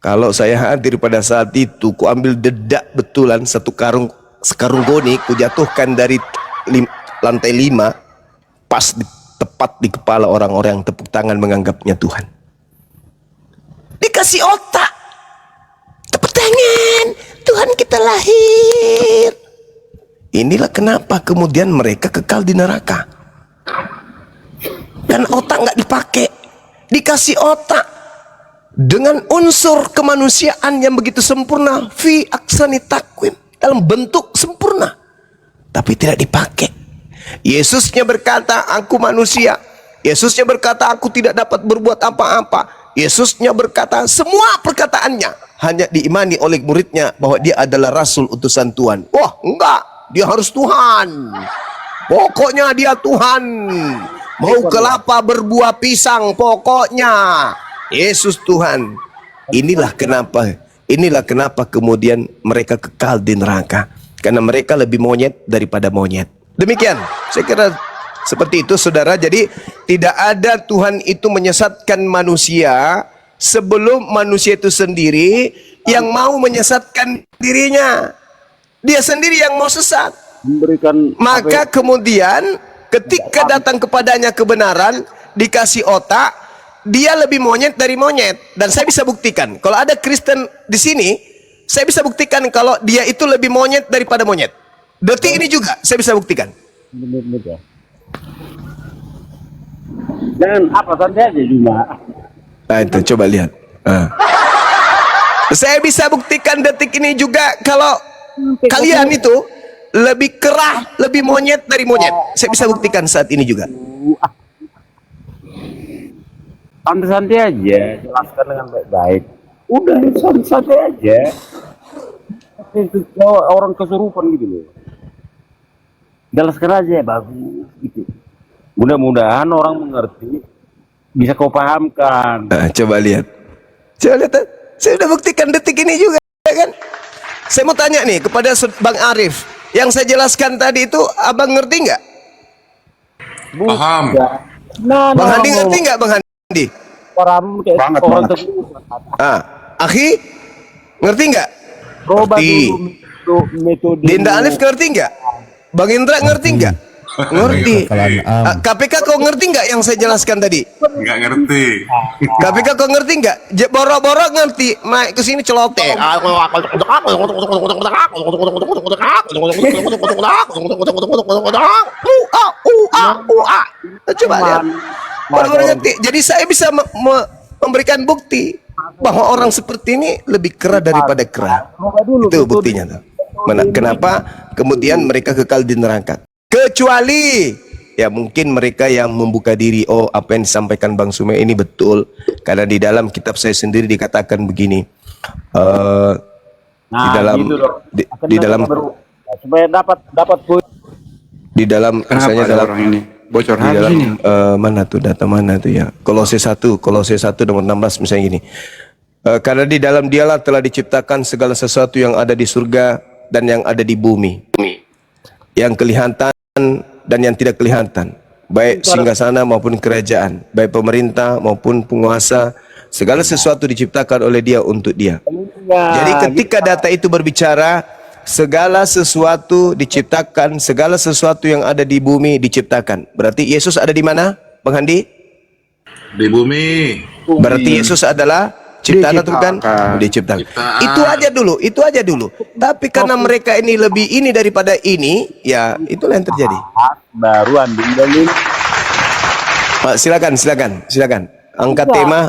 Kalau saya hadir pada saat itu, ku ambil dedak betulan sekarung goni, ku jatuhkan dari lantai 5, pas tepat di kepala orang-orang yang tepuk tangan menganggapnya Tuhan. Dikasih otak, tepuk tangan, Tuhan kita lahir. Inilah kenapa kemudian mereka kekal di neraka. Dan otak nggak dipakai, dikasih otak dengan unsur kemanusiaan yang begitu sempurna, fi aksani takwim, dalam bentuk sempurna, tapi tidak dipakai. Yesusnya berkata, aku manusia. Yesusnya berkata, aku tidak dapat berbuat apa-apa. Yesusnya berkata, semua perkataannya hanya diimani oleh muridnya bahwa dia adalah rasul utusan Tuhan. Wah, enggak, dia harus Tuhan. Pokoknya dia Tuhan. Mau kelapa berbuah pisang, pokoknya Yesus Tuhan. Inilah kenapa kemudian mereka kekal di neraka, karena mereka lebih monyet daripada monyet. Demikian, saya kira seperti itu, saudara. Jadi tidak ada Tuhan itu menyesatkan manusia sebelum manusia itu sendiri yang mau menyesatkan dirinya. Dia sendiri yang mau sesat. Maka kemudian ketika datang kepadanya kebenaran, dikasih otak, dia lebih monyet dari monyet. Dan saya bisa buktikan, kalau ada Kristen di sini, saya bisa buktikan kalau dia itu lebih monyet daripada monyet. Detik ini juga saya bisa buktikan. Jangan apa saja cuma. Nah itu coba lihat. Saya bisa buktikan detik ini juga kalau kalian itu lebih kerah, lebih monyet dari monyet. Saya bisa buktikan saat ini juga. Santai-santai aja, jelaskan dengan baik-baik. Udah santai aja. Itu orang kesurupan gitu loh. Jelaskan aja bagus gitu. Mudah-mudahan orang mengerti, bisa kau pahamkan. Coba lihat. Saya udah buktikan detik ini juga, kan? Saya mau tanya nih kepada Bang Arif, yang saya jelaskan tadi itu abang ngerti nggak? Paham. Bang Handi ngerti nggak, Bang Handi? Banget. Akhi ngerti nggak? Ngerti. Dinda Alif ngerti nggak? Bang Indra ngerti nggak? Ngerti. KPK kau ngerti nggak yang saya jelaskan tadi? Nggak ngerti. KPK kau ngerti nggak? Boro-boro ngerti. Naik ke sini celoteh. Coba lihat. Orang-orang ngerti. Jadi saya bisa memberikan bukti bahwa orang seperti ini lebih kera daripada kera. Itu buktinya tuh. Kenapa kemudian mereka kekal di neraka? Kecuali ya mungkin mereka yang membuka diri, oh apa yang disampaikan Bang Sume ini betul, karena di dalam kitab saya sendiri dikatakan begini, di dalam supaya dapat di dalam misalnya dalam orang ini bocor di dalam ini. Mana tuh data mana tuh ya, Kolose 1 nomor 16 misalnya gini, karena di dalam dialah telah diciptakan segala sesuatu yang ada di surga dan yang ada di bumi, yang kelihatan dan yang tidak kelihatan, baik singgasana maupun kerajaan, baik pemerintah maupun penguasa, segala sesuatu diciptakan oleh Dia untuk Dia. Jadi ketika data itu berbicara segala sesuatu diciptakan, segala sesuatu yang ada di bumi diciptakan, berarti Yesus ada di mana, Bang Handi? Di bumi. Berarti Yesus adalah ciptaan atau bukan? Diciptakan. Itu aja dulu. Tapi karena mereka ini lebih ini daripada ini, ya itulah yang terjadi. Baru ambil Pak, silakan. Angkat tema.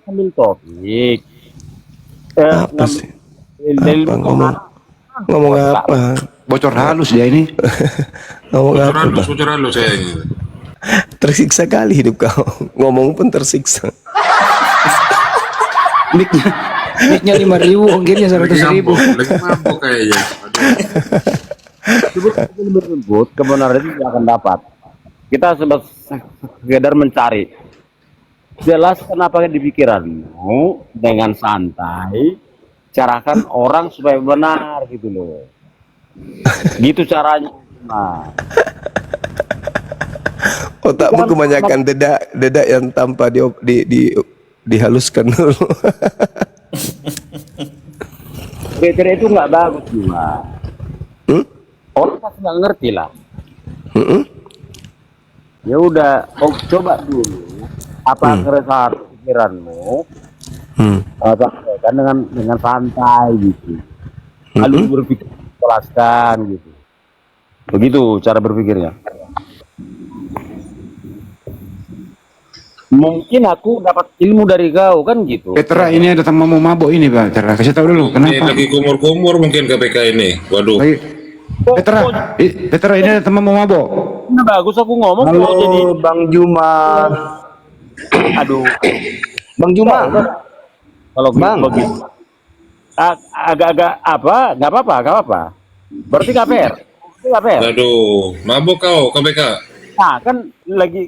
ambil topik. Apa sih? Apa ngomong apa? Bocor halus dia ini. Ngomong apa? Bocor halus saya ini. Tersiksa kali hidup kau. Ngomong pun tersiksa. Mic-nya 5.000, ongkirnya 100.000. Lagi mabuk kayaknya. Sebut kebenaran itu tidak akan dapat. Kita sekedar mencari. Jelaskan apa yang di pikiranmu dengan santai. Carakan orang supaya benar gitu loh. Gitu caranya. Nah. Otakmu kebanyakan dedak yang tanpa dihaluskan dulu. Peter itu nggak bagus juga. Hmm? Orang pasti nggak ngerti lah. Mm-mm. Ya udah, coba dulu apa keresahan pikiranmu, sampaikan dengan santai gitu. Lalu berpikir, jelaskan gitu. Begitu cara berpikirnya. Mungkin aku dapat ilmu dari kau kan gitu. Petra ini ada teman mau mabok ini Pak. Petra kasih tahu dulu Ini kenapa. lagi kumur-kumur mungkin KPK ini. Waduh. Petra, Petra ini ada teman mau mabok. Nah, bagus aku ngomong Halo kok jadi. Bang Juma. Aduh, Bang Juma. kalau Bang. begitu. Agak-agak apa? Nggak apa-apa. Berarti KPR. Waduh, mabuk kau KPK. Nah, kan lagi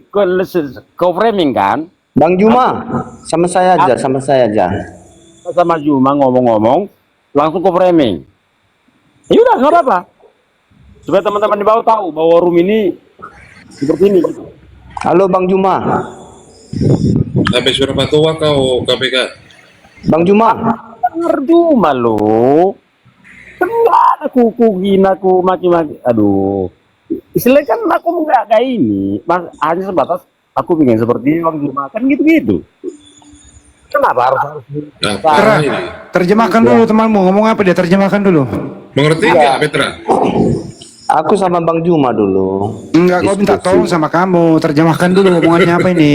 kau framing kan? Bang Juma. Sama saya aja, sama saya aja. Sama Juma ngomong-ngomong, langsung kau framing. Ya udah, nggak apa-apa. Supaya teman-teman di bawah tahu bahwa room ini seperti ini. Halo Bang Juma. Sampai berapa tua kau KPK? Bang Juma. Dengar Juma lo. Kan nggak ada kuku hina, aku maki-maki. Aduh. Istilahnya kan aku nggak kayak ini. Hanya sebatas aku ingin seperti Bang Juma. Kan gitu-gitu. Kenapa harus Nah, Petra, ini. terjemahkan dulu temanmu ngomong apa dia terjemahkan dulu. Mengerti nggak Petra? Aku sama Bang Juma dulu. Enggak, kau minta tolong sama kamu, terjemahkan dulu omongannya apa ini.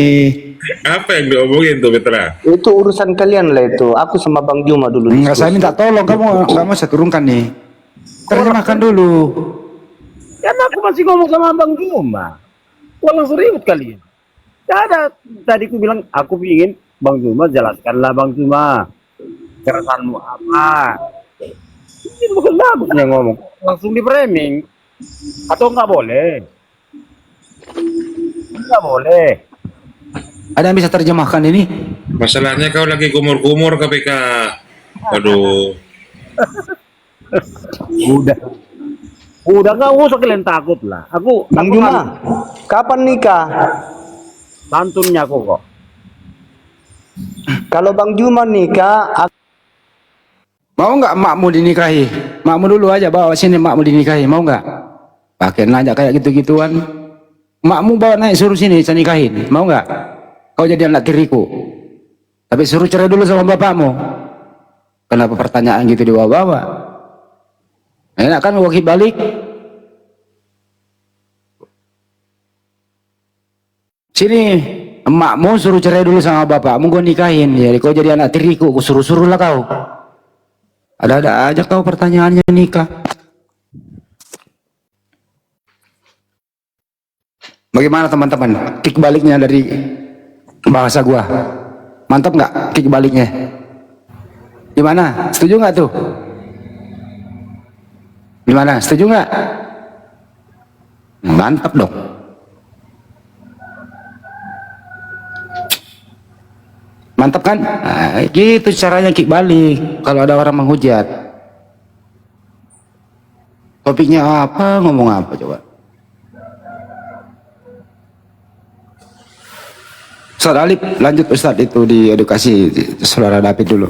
Apa yang diomongin tuh Petra? Itu urusan kalian lah itu. Aku sama Bang Juma dulu. Enggak, saya diskusi. minta tolong kamu saya turunkan nih. Terjemahkan dulu. kan aku masih ngomong sama Bang Juma. Kok langsung ribut kalian? Tidak ada. Tadi aku bilang, aku ingin Bang Juma jelaskanlah Bang Juma. Keresahanmu apa? Ini bukan bagusnya ngomong. Langsung di framing. Atau nggak boleh? Nggak boleh. Ada yang bisa terjemahkan ini? Masalahnya kau lagi kumur-kumur KPK. Waduh. Udah nggak usah kalian takut lah. Bang aku Juma. Kapan nikah? Santunnya aku kok. Kalau Bang Juma nikah, Mau nggak emakmu dinikahi? Emakmu dulu aja bawa sini emakmu dinikahi, mau nggak? Pakai nanya kayak gitu-gituan. Emakmu bawa naik suruh sini saya nikahin, mau nggak? Kau jadi anak tiriku. Tapi suruh cerai dulu sama bapakmu. Kenapa pertanyaan gitu dibawa-bawa? Enak kan wakil balik? Sini, emakmu suruh cerai dulu sama bapakmu, gue nikahin. Jadi kau jadi anak tiriku, aku suruh-suruh lah kau. Ada-ada aja kau pertanyaannya nikah. Bagaimana teman-teman? Kick baliknya dari bahasa gua. Mantap nggak kick baliknya? Gimana? Setuju nggak tuh? Gimana? Setuju nggak? Mantap dong. Mantap kan? Nah, gitu caranya kick balik kalau ada orang menghujat. Topiknya apa? Ngomong apa coba? Ustaz Alip, lanjut Ustaz itu di edukasi saudara David dulu.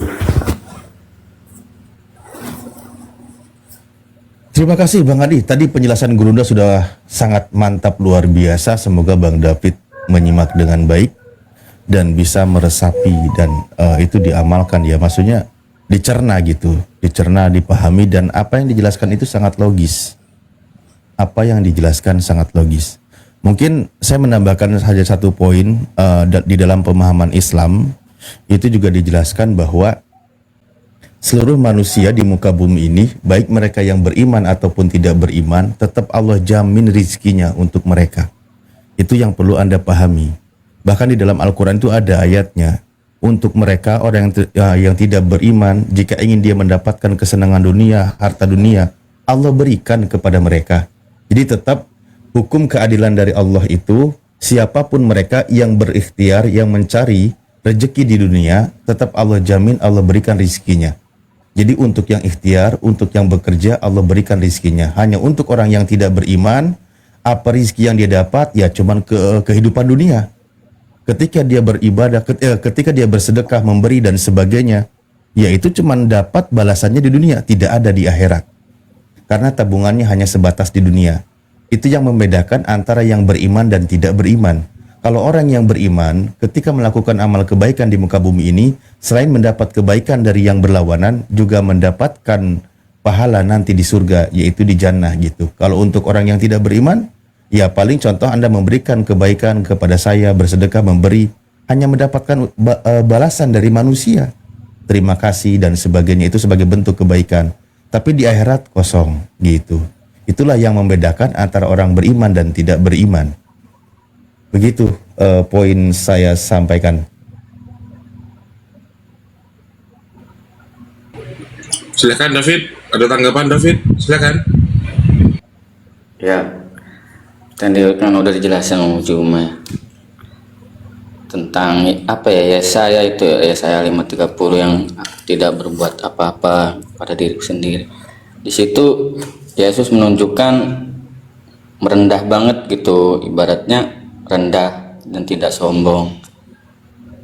Terima kasih Bang Adi. Tadi penjelasan Gurunda sudah sangat mantap, luar biasa. Semoga Bang David menyimak dengan baik dan bisa meresapi dan itu diamalkan ya. Maksudnya dicerna gitu, dicerna, dipahami, dan apa yang dijelaskan itu sangat logis. Apa yang dijelaskan sangat logis. Mungkin saya menambahkan saja satu poin di dalam pemahaman Islam, itu juga dijelaskan bahwa seluruh manusia di muka bumi ini, baik mereka yang beriman ataupun tidak beriman, tetap Allah jamin rizkinya untuk mereka. Itu yang perlu Anda pahami. Bahkan di dalam Al-Quran itu ada ayatnya, untuk mereka orang yang tidak beriman, jika ingin dia mendapatkan kesenangan dunia, harta dunia, Allah berikan kepada mereka. Jadi tetap hukum keadilan dari Allah itu, siapapun mereka yang berikhtiar, yang mencari rezeki di dunia, tetap Allah jamin, Allah berikan rizkinya. Jadi untuk yang ikhtiar, untuk yang bekerja, Allah berikan rizkinya. Hanya untuk orang yang tidak beriman, apa rizki yang dia dapat? Ya cuman kehidupan dunia. Ketika dia beribadah, ketika dia bersedekah, memberi dan sebagainya, yaitu cuma dapat balasannya di dunia, tidak ada di akhirat. Karena tabungannya hanya sebatas di dunia. Itu yang membedakan antara yang beriman dan tidak beriman. Kalau orang yang beriman, ketika melakukan amal kebaikan di muka bumi ini, selain mendapat kebaikan dari yang berlawanan, juga mendapatkan pahala nanti di surga, yaitu di jannah gitu. Kalau untuk orang yang tidak beriman, ya paling contoh Anda memberikan kebaikan kepada saya, bersedekah, memberi, hanya mendapatkan balasan dari manusia. Terima kasih dan sebagainya, itu sebagai bentuk kebaikan. Tapi di akhirat kosong gitu. Itulah yang membedakan antara orang beriman dan tidak beriman. Begitu poin saya sampaikan. Silakan David, ada tanggapan David? Silakan. Ya, tadi kan udah dijelasin sama Juma ya. Tentang apa ya, saya itu ya, saya 530 yang tidak berbuat apa-apa pada diriku sendiri. Di situ Yesus menunjukkan merendah banget gitu, ibaratnya rendah dan tidak sombong.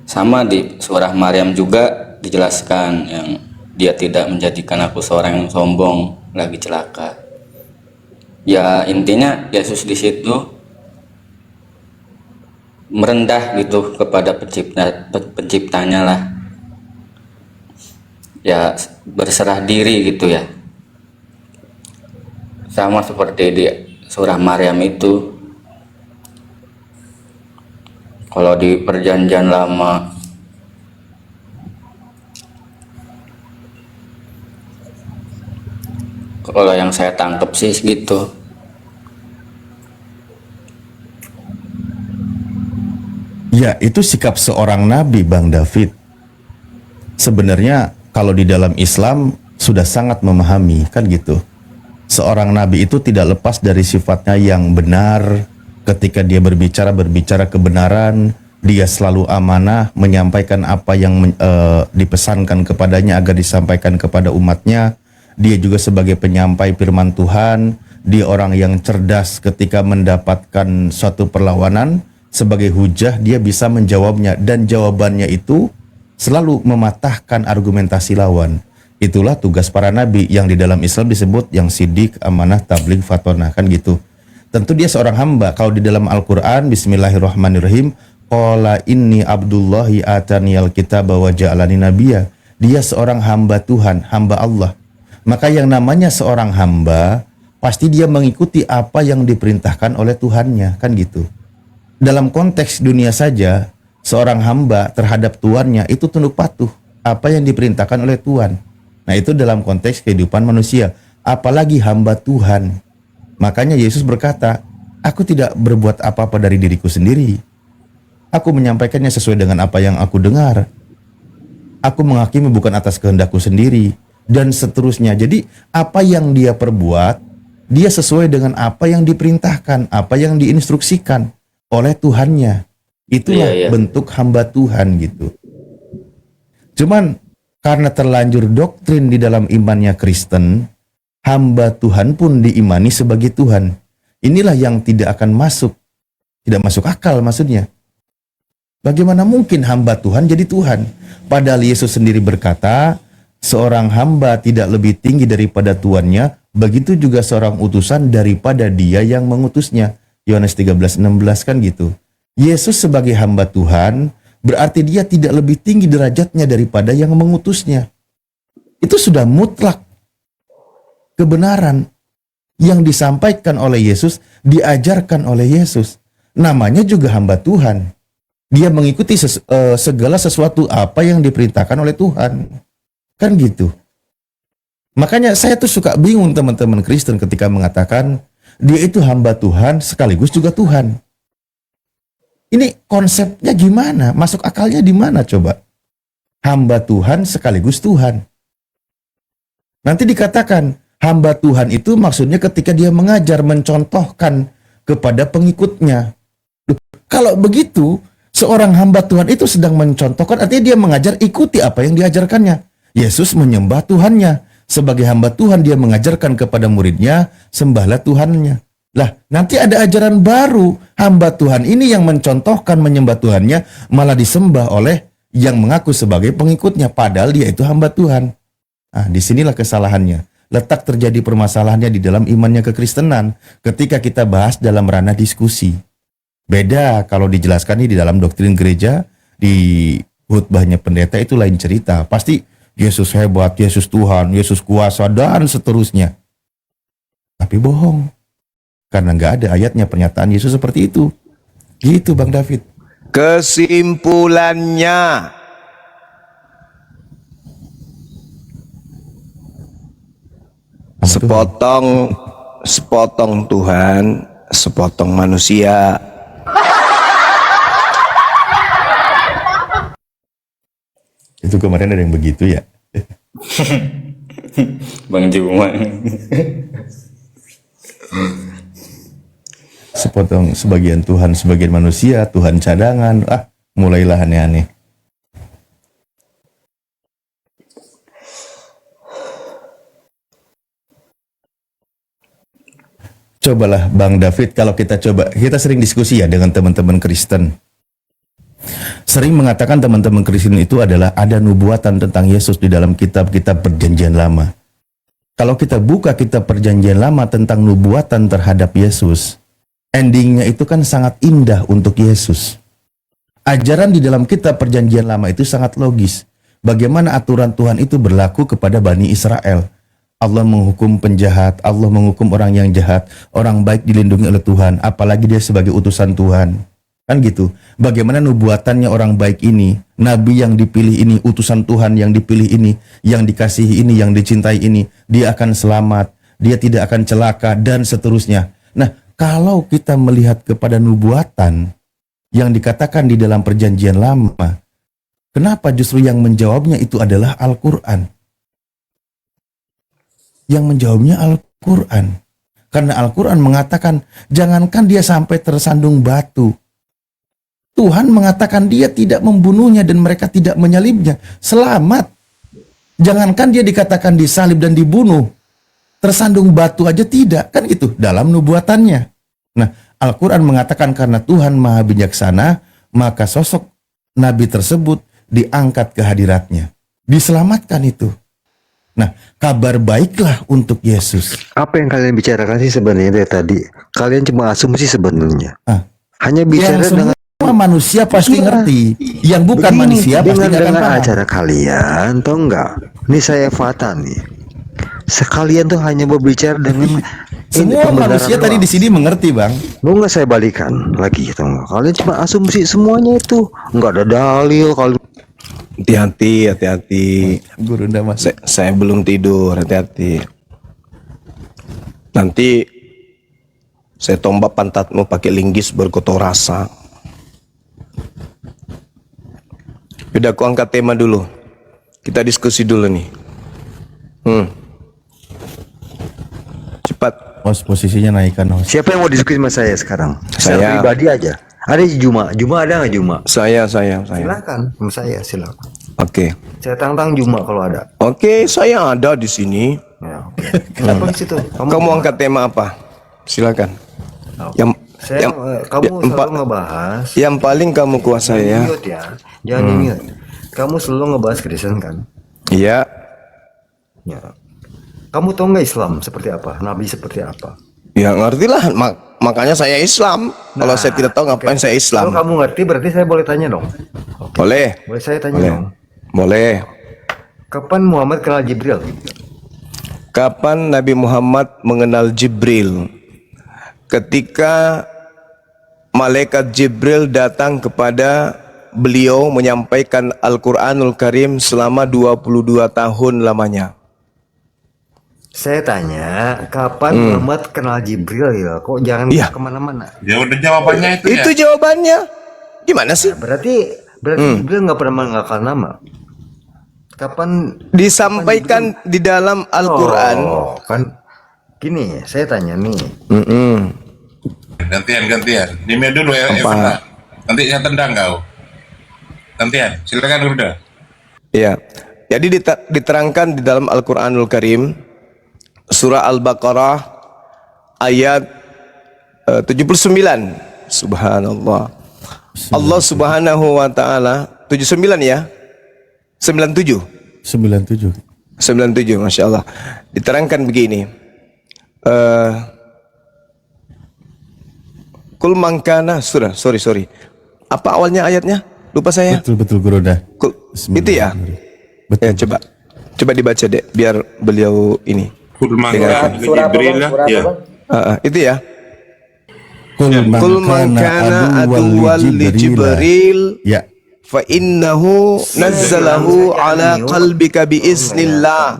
Sama di surah Maryam juga dijelaskan yang dia tidak menjadikan aku seorang yang sombong lagi celaka. Ya intinya Yesus di situ merendah gitu kepada penciptanya lah. Ya berserah diri gitu ya. Sama seperti di surah Maryam itu. Kalau di perjanjian lama kalau yang saya tangkap sih gitu. Ya, itu sikap seorang nabi, Bang David. Sebenarnya kalau di dalam Islam sudah sangat memahami, kan gitu. Seorang nabi itu tidak lepas dari sifatnya yang benar. Ketika dia berbicara kebenaran, dia selalu amanah, menyampaikan apa yang dipesankan kepadanya agar disampaikan kepada umatnya. Dia juga sebagai penyampai firman Tuhan, dia orang yang cerdas ketika mendapatkan suatu perlawanan, sebagai hujah dia bisa menjawabnya, dan jawabannya itu selalu mematahkan argumentasi lawan. Itulah tugas para nabi yang di dalam Islam disebut yang sidik, amanah, tabligh, fatonah, kan gitu. Tentu dia seorang hamba. Kalau di dalam Al-Quran, bismillahirrahmanirrahim, qala inni abdullahi ataniyal kitaba wa ja'alani nabiyya. Dia seorang hamba Tuhan, hamba Allah. Maka yang namanya seorang hamba, pasti dia mengikuti apa yang diperintahkan oleh Tuhannya, kan gitu. Dalam konteks dunia saja, seorang hamba terhadap tuannya itu tunduk patuh apa yang diperintahkan oleh Tuhan. Nah, itu dalam konteks kehidupan manusia, apalagi hamba Tuhan. Makanya Yesus berkata, aku tidak berbuat apa-apa dari diriku sendiri. Aku menyampaikannya sesuai dengan apa yang aku dengar. Aku menghakimi bukan atas kehendakku sendiri, dan seterusnya. Jadi apa yang dia perbuat, dia sesuai dengan apa yang diperintahkan, apa yang diinstruksikan oleh Tuhannya. Itulah bentuk hamba Tuhan gitu. Cuman karena terlanjur doktrin di dalam imannya Kristen, hamba Tuhan pun diimani sebagai Tuhan. Inilah yang tidak akan masuk. Tidak masuk akal maksudnya. Bagaimana mungkin hamba Tuhan jadi Tuhan? Padahal Yesus sendiri berkata, seorang hamba tidak lebih tinggi daripada tuannya, begitu juga seorang utusan daripada dia yang mengutusnya. Yohanes 13:16 kan gitu. Yesus sebagai hamba Tuhan berarti dia tidak lebih tinggi derajatnya daripada yang mengutusnya. Itu sudah mutlak kebenaran yang disampaikan oleh Yesus, diajarkan oleh Yesus. Namanya juga hamba Tuhan. Dia mengikuti segala sesuatu apa yang diperintahkan oleh Tuhan. Kan gitu. Makanya saya tuh suka bingung teman-teman Kristen ketika mengatakan dia itu hamba Tuhan sekaligus juga Tuhan. Ini konsepnya gimana? Masuk akalnya di mana coba? Hamba Tuhan sekaligus Tuhan. Nanti dikatakan hamba Tuhan itu maksudnya ketika dia mengajar, mencontohkan kepada pengikutnya. Duh, kalau begitu, seorang hamba Tuhan itu sedang mencontohkan, artinya dia mengajar, ikuti apa yang diajarkannya. Yesus menyembah Tuhannya. Sebagai hamba Tuhan dia mengajarkan kepada muridnya, sembahlah Tuhannya. Lah, nanti ada ajaran baru. Hamba Tuhan ini yang mencontohkan menyembah Tuhannya malah disembah oleh yang mengaku sebagai pengikutnya, padahal dia itu hamba Tuhan. Nah, disinilah kesalahannya. Letak terjadi permasalahannya di dalam imannya kekristenan ketika kita bahas dalam ranah diskusi. Beda kalau dijelaskan di dalam doktrin gereja, di khutbahnya pendeta itu lain cerita. Pasti Yesus hebat, Yesus Tuhan, Yesus kuasa, dan seterusnya. Tapi bohong. Karena nggak ada ayatnya pernyataan Yesus seperti itu. Gitu Bang David. Kesimpulannya, sepotong Tuhan, sepotong manusia. Itu kemarin ada yang begitu ya. Bang Juma. Sepotong sebagian Tuhan, sebagian manusia, Tuhan cadangan. Mulailah aneh-aneh. Cobalah Bang David, kalau kita sering diskusi ya dengan teman-teman Kristen. Sering mengatakan teman-teman Kristen itu adalah ada nubuatan tentang Yesus di dalam kitab-kitab Perjanjian Lama. Kalau kita buka kitab Perjanjian Lama tentang nubuatan terhadap Yesus, endingnya itu kan sangat indah untuk Yesus. Ajaran di dalam kitab Perjanjian Lama itu sangat logis. Bagaimana aturan Tuhan itu berlaku kepada Bani Israel. Allah menghukum penjahat, Allah menghukum orang yang jahat, orang baik dilindungi oleh Tuhan, apalagi dia sebagai utusan Tuhan. Kan gitu. Bagaimana nubuatannya orang baik ini, nabi yang dipilih ini, utusan Tuhan yang dipilih ini, yang dikasihi ini, yang dicintai ini, dia akan selamat, dia tidak akan celaka, dan seterusnya. Nah, kalau kita melihat kepada nubuatan yang dikatakan di dalam Perjanjian Lama, kenapa justru yang menjawabnya itu adalah Al-Quran? Yang menjawabnya Al-Quran. Karena Al-Quran mengatakan, jangankan dia sampai tersandung batu. Tuhan mengatakan dia tidak membunuhnya dan mereka tidak menyalibnya. Selamat. Jangankan dia dikatakan disalib dan dibunuh. Tersandung batu aja tidak. Kan itu dalam nubuatannya. Nah, Al-Quran mengatakan karena Tuhan maha bijaksana, maka sosok Nabi tersebut diangkat ke hadiratnya. Diselamatkan itu. Nah, kabar baiklah untuk Yesus. Apa yang kalian bicarakan sih sebenarnya dari tadi? Kalian cuma asumsi sebenarnya. Hanya Yang bicara dengan semua manusia pasti ngerti. Yang bukan begini, manusia pasti nggak akan dengan paham. acara kalian, tau nggak? Ini saya Fata nih. Sekalian tuh hanya berbicara dengan Semua pembenaran manusia tadi doang. di sini mengerti, Bang. Mau nggak saya balikan lagi, tau nggak? Kalian cuma asumsi semuanya itu, nggak ada dalil. Kalau Hati-hati. Guru udah masuk. Saya belum tidur, hati-hati. Nanti saya tombak pantatmu pakai linggis berkotor rasa. Udah, aku angkat tema dulu. Kita diskusi dulu nih. Cepat. Host posisinya naikkan host. siapa yang mau diskusi sama saya sekarang? Saya. Pribadi aja. Ada Juma ada nggak Juma? Saya. Silakan, sama saya silakan. Oke. Saya tantang Juma kalau ada. Oke, saya ada di sini. Ya, oke. Kenapa di situ? Kamu angkat tema apa? Silakan. Kamu selalu ngebahas. Yang paling kamu kuasai ya. Mute ya. Jangan mute. Kamu selalu ngebahas Kristen kan? Iya. Ya. Kamu tahu nggak Islam seperti apa? Nabi seperti apa? Ya ngerti lah. Makanya saya Islam. Kalau saya tidak tahu ngapain saya Islam. Kalau kamu ngerti berarti saya boleh tanya dong. Boleh. Boleh saya tanya Boleh. dong. Boleh. Kapan Muhammad kenal Jibril? Kapan Nabi Muhammad mengenal Jibril? Ketika malaikat Jibril datang kepada beliau menyampaikan Al-Quranul Karim selama 22 tahun lamanya. Saya tanya, kapan Muhammad kenal Jibril ya? Kok jangan Iya. kemana-mana? Ya udah jawabannya itu, Itu ya. jawabannya. Gimana sih? Berarti Jibril nggak pernah mengenalkan nama. Kapan Disampaikan di dalam Al-Quran. Oh, kan gini, saya tanya nih. Gantian. Dimia dulu ya, Evita. Nanti saya tendang kau. Gantian, silakan udah. Ya. Jadi diterangkan di dalam Al-Quranul Karim, surah Al-Baqarah ayat 79. Subhanallah. Allah Subhanahu wa taala 79 ya? 97. 97. 97, Masya Allah. Diterangkan begini. Kul mangkana, sorry. Apa awalnya ayatnya? Lupa saya. Betul Gurunda. Itu ya? Betul. Ya, coba dibaca deh, biar beliau ini. Kul Dengarkan. mangkana Jibril lah. Ya. Itu ya. Kul man kana aduwwan li Jibril Ya. fa innahu nazzalahu ala qalbika bi iznillah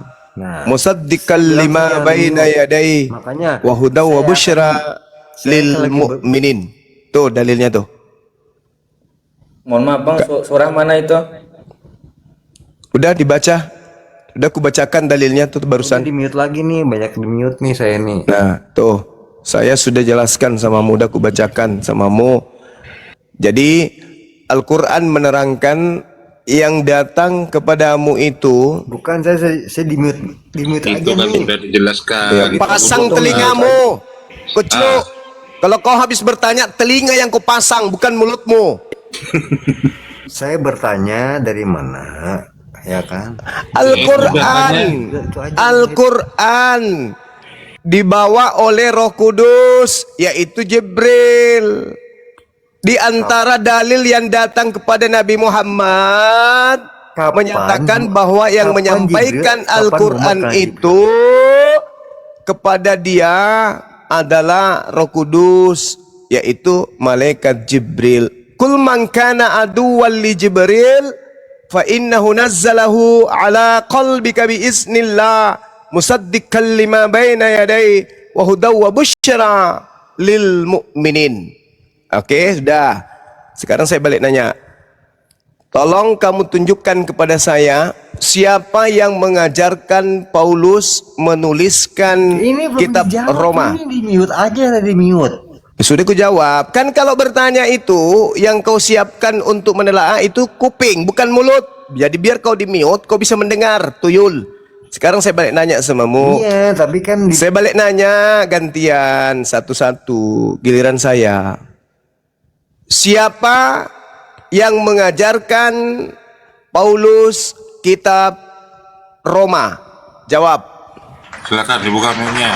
musaddiqan lima baina yadayhi Makanya wa hudaw wa busyra lil mu'minin. Tuh dalilnya tuh. Mohon maaf bang, surah mana itu? Udah dibaca. Udah aku bacakan dalilnya tuh barusan. di mute lagi nih, banyak di mute nih saya nih. Nah, tuh. Saya sudah jelaskan sama mu, udah aku bacakan sama mu. Jadi Al-Quran menerangkan yang datang kepadamu itu. Bukan saya di mute aja Itu kan nih. sudah dijelaskan. Ya, pasang telingamu, kecil. Kalau kau habis bertanya, telinga yang kau pasang, bukan mulutmu. Saya bertanya dari mana, ya kan? Al-Quran dibawa oleh Roh Kudus, yaitu Jibril. Di antara dalil yang datang kepada Nabi Muhammad menyatakan bahwa yang menyampaikan Al-Quran itu kepada dia adalah Roh Kudus, yaitu malaikat Jibril. Kul man kana aduwwan li Jibril fa innahu nazzalahu ala qalbika bi iznillah musaddiqan lima baina yadayhi wa hudaw wa busyra lil mu'minin. Oke, sudah. Sekarang saya balik nanya. Tolong kamu tunjukkan kepada saya siapa yang mengajarkan Paulus menuliskan kitab Roma. Ini di mute aja, di mute. Sudah ku jawab. Kan kalau bertanya itu yang kau siapkan untuk menelaah itu kuping, bukan mulut. Jadi biar kau di mute, kau bisa mendengar, tuyul. Sekarang saya balik nanya sama mu. Iya, tapi kan Saya balik nanya gantian satu-satu, giliran saya. Siapa yang mengajarkan Paulus kitab Roma? Jawab. Silakan dibuka mic-nya.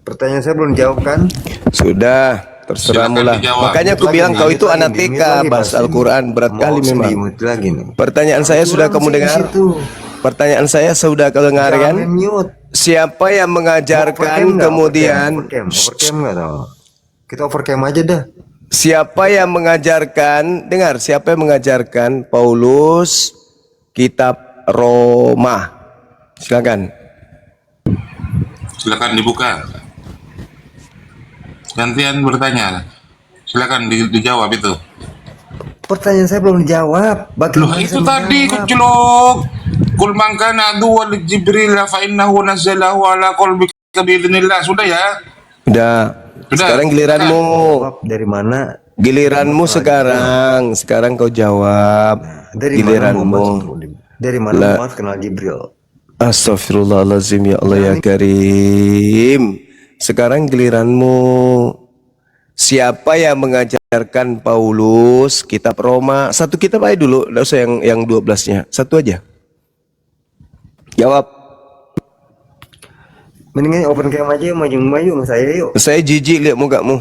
pertanyaan saya belum jawab kan? Sudah, terserah Silakan mula. dijawab. Makanya aku bilang kau itu anak TK, bahas Al-Quran berat kali memang. Mute lagi nih. Pertanyaan saya sudah kamu dengar? Pertanyaan saya sudah kau dengar kan? Mute. Siapa yang mengajarkan kemudian? Overcam nggak tahu. Kita overcam aja dah. Siapa yang mengajarkan? Dengar, siapa yang mengajarkan Paulus kitab Roma? Silakan. Silakan dibuka. Gantian bertanya. Silakan dijawab itu. Pertanyaan saya belum dijawab. Loh, Bagaimana itu saya tadi menjawab? kecelok. Kul man kana aduwwan li Jibril fa innahu nazzalahu ala qalbika bi idznillah. Sudah ya? Udah. Sekarang giliranmu. Jawab dari mana? Giliranmu sekarang. Sekarang kau jawab. Dari Giliranmu. mana? Dari mana Lah. Muhammad kenal Jibril? Astaghfirullahaladzim, ya Allah ya Karim. Sekarang giliranmu. Siapa yang mengajarkan Paulus kitab Roma? Satu kitab aja dulu, enggak usah yang 12-nya. Satu aja. Jawab. Mendingan open cam aja, maju-maju sama saya yuk. Saya jijik lihat mukamu.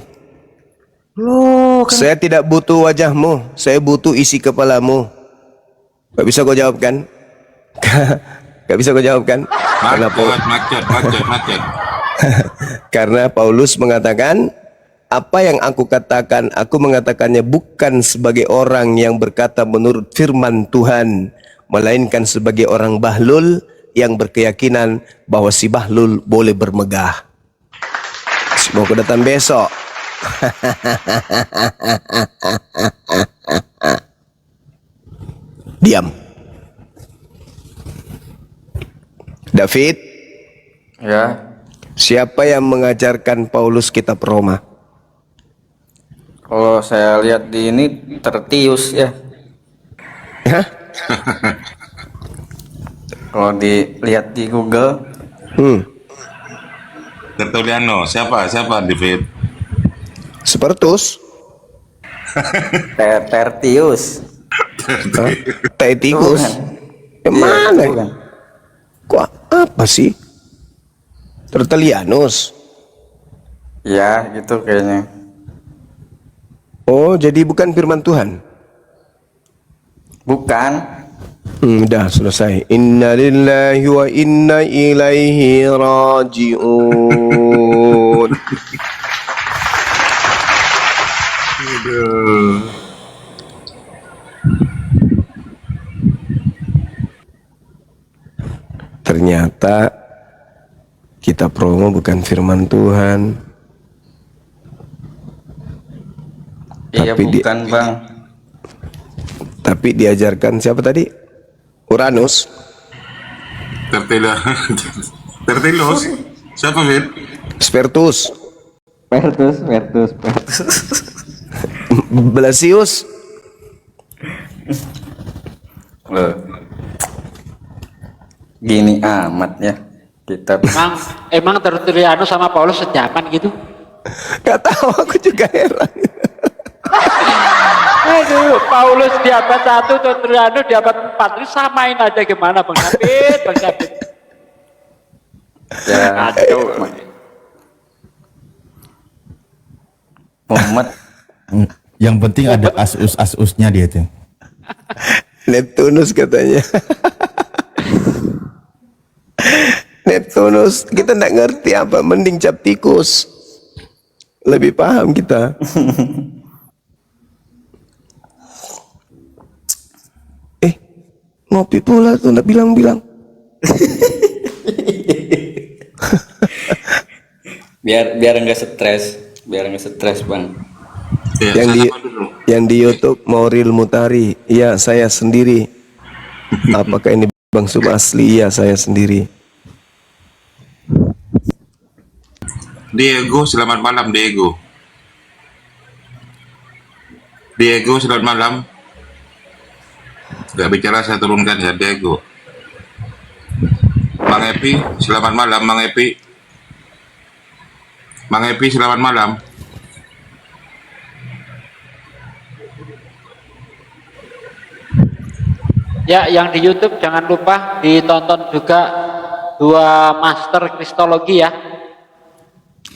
Loh, kan Saya tidak butuh wajahmu, saya butuh isi kepalamu. Gak bisa kau jawab kan? Gak bisa kau jawab kan? Macet. Karena Paulus mengatakan, apa yang aku katakan, aku mengatakannya bukan sebagai orang yang berkata menurut firman Tuhan, melainkan sebagai orang bahlul yang berkeyakinan bahwa si bahlul boleh bermegah. Mau kedatang besok. Diam. David, Ya, siapa yang mengajarkan Paulus kitab Roma? kalau saya lihat di ini Tertius ya. Hah? Kalau dilihat di Google, Tertuliano, siapa David? Sepertus. Tertius. Hah? Tai tikus. Yang mana? Bukan. Kok apa sih? Tertelianus. Ya, gitu kayaknya. Oh, jadi bukan firman Tuhan. Bukan. Udah selesai. Inna lillahi wa inna ilaihi raji'un. Ternyata kita promo bukan firman Tuhan. Iya, Tapi bukan, Bang. Tapi diajarkan siapa tadi? Uranus. Tertilos. Siapa, Fit? Spertus. Vertus. Blasius. Loh. Gini amat ya kita. Emang Tertullianus sama Paulus sejaman gitu? Gak tahu, aku juga heran. Aduh, Paulus di abad 1, Tertullianus di abad 4, ini samain aja gimana Bang David, Bang David. Ya, Aduh. Muhammad. Yang penting ada asus-asusnya dia tuh. Neptunus katanya. Neptunus, kita nggak ngerti apa, mending cap tikus. Lebih paham kita. Ngopi pula tuh, nggak bilang-bilang. biar enggak stres, Bang. Ya, yang saya di sapa dulu. yang di YouTube Mauril Mutari, iya saya sendiri. Apakah ini Bang Sub asli? Iya saya sendiri. Diego, selamat malam Diego. Diego, selamat malam. Gak bicara saya turunkan ya Diego. Mang Epi, selamat malam Mang Epi. Mang Epi, selamat malam. Ya, yang di YouTube jangan lupa ditonton juga 2 master kristologi ya.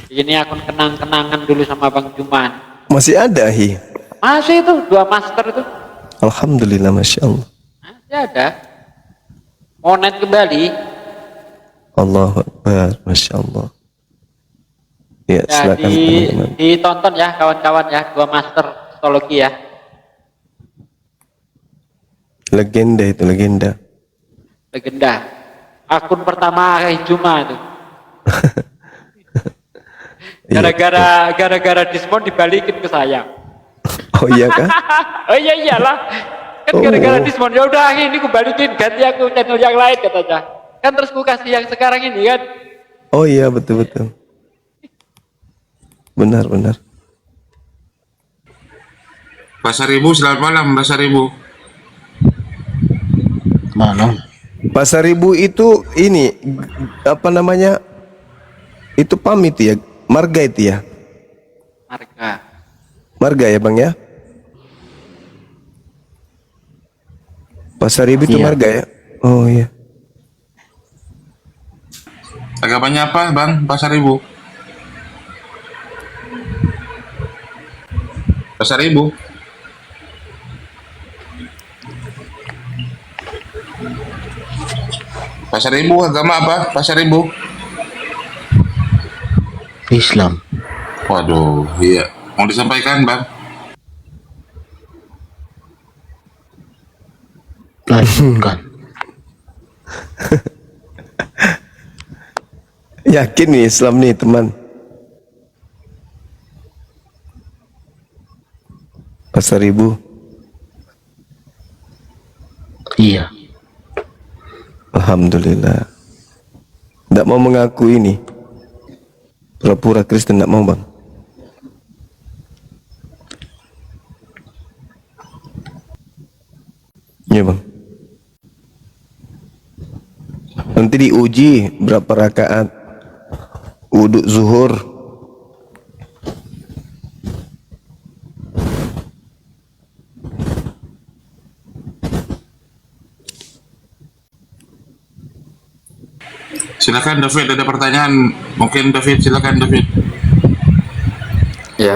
Ini akun kenang-kenangan dulu sama Bang Juman. Masih ada hi. Masih itu 2 master itu. Alhamdulillah, masya Allah. Masih ada. Monet kembali. Allahu Akbar, masya Allah. Ya, Ya, silakan teman-teman. ditonton ya kawan-kawan ya, 2 master kristologi ya. Legenda itu, legenda. Legenda. Akun pertama Kai Juma itu. Gara-gara diskon dibalikin ke saya. Oh iya kah? Oh iya iyalah. Kan Oh. gara-gara diskon, ya udah ini ku balikin, ganti aku channel yang lain katanya. Kan terus ku kasih yang sekarang ini kan. Oh iya, betul-betul. Benar-benar. Pasar Ibu, selamat malam Pasar Ibu. Pasar Ibu itu ini apa namanya? Itu pamit ya, marga itu ya. Marga. Marga ya Bang ya. Pasar Ibu itu marga ya. Oh iya. Agamanya apa Bang Pasar Ibu? Pasar Ibu. Pasar Ibu agama apa? Pasar Ibu. Islam. Waduh, iya. Mau disampaikan Bang? Lanjutkan. Yakin nih Islam nih teman. Pasar Ibu. Iya. Alhamdulillah. Tidak mau mengaku ini. Pura-pura Kristen tidak mau Bang. Iya Bang. Nanti diuji berapa rakaat wudhu zuhur. Silakan David, ada pertanyaan. Mungkin David, silakan David. Ya,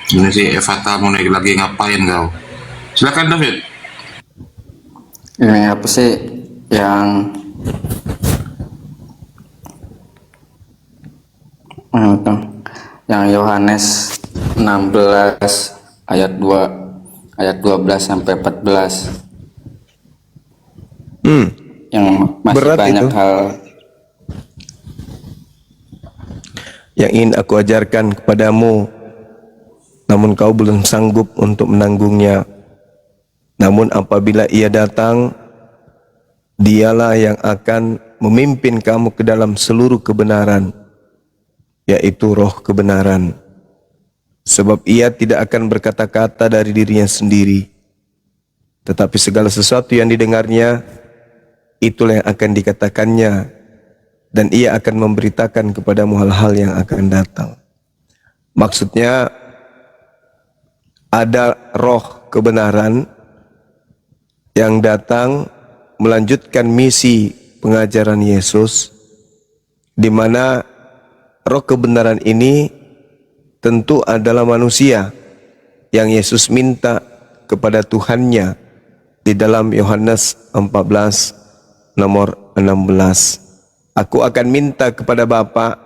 Ini si Evata mau naik lagi, ngapain kau? Silakan David. ini apa sih yang Yohanes 16 ayat 2 ayat 12 sampai 14 yang masih Berat banyak itu. hal yang ingin aku ajarkan kepadamu, namun kau belum sanggup untuk menanggungnya. Namun apabila ia datang, dialah yang akan memimpin kamu ke dalam seluruh kebenaran, yaitu roh kebenaran. Sebab ia tidak akan berkata-kata dari dirinya sendiri, tetapi segala sesuatu yang didengarnya, itulah yang akan dikatakannya, dan ia akan memberitakan kepadamu hal-hal yang akan datang. Maksudnya, ada roh kebenaran yang datang melanjutkan misi pengajaran Yesus, di mana roh kebenaran ini tentu adalah manusia yang Yesus minta kepada Tuhannya di dalam Yohanes 14 nomor 16. Aku akan minta kepada Bapa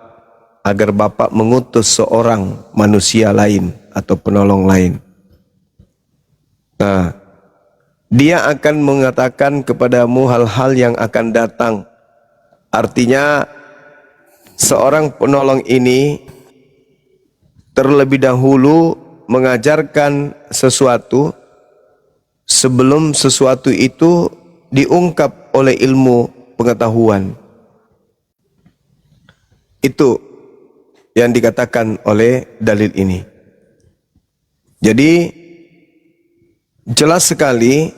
agar Bapa mengutus seorang manusia lain atau penolong lain. Nah, dia akan mengatakan kepadamu hal-hal yang akan datang. Artinya seorang penolong ini terlebih dahulu mengajarkan sesuatu sebelum sesuatu itu diungkap oleh ilmu pengetahuan. Itu yang dikatakan oleh dalil ini. Jadi jelas sekali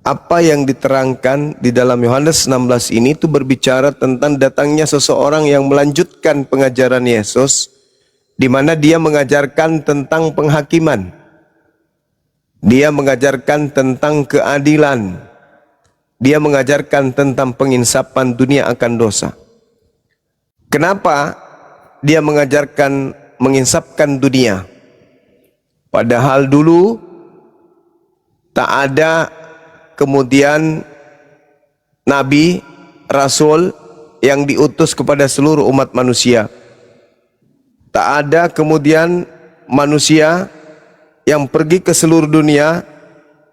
apa yang diterangkan di dalam Yohanes 16 ini itu berbicara tentang datangnya seseorang yang melanjutkan pengajaran Yesus, di mana dia mengajarkan tentang penghakiman. Dia mengajarkan tentang keadilan. Dia mengajarkan tentang penginsapan dunia akan dosa. Kenapa dia mengajarkan menginsapkan dunia? Padahal dulu tak ada kemudian nabi, rasul yang diutus kepada seluruh umat manusia. Tak ada kemudian manusia yang pergi ke seluruh dunia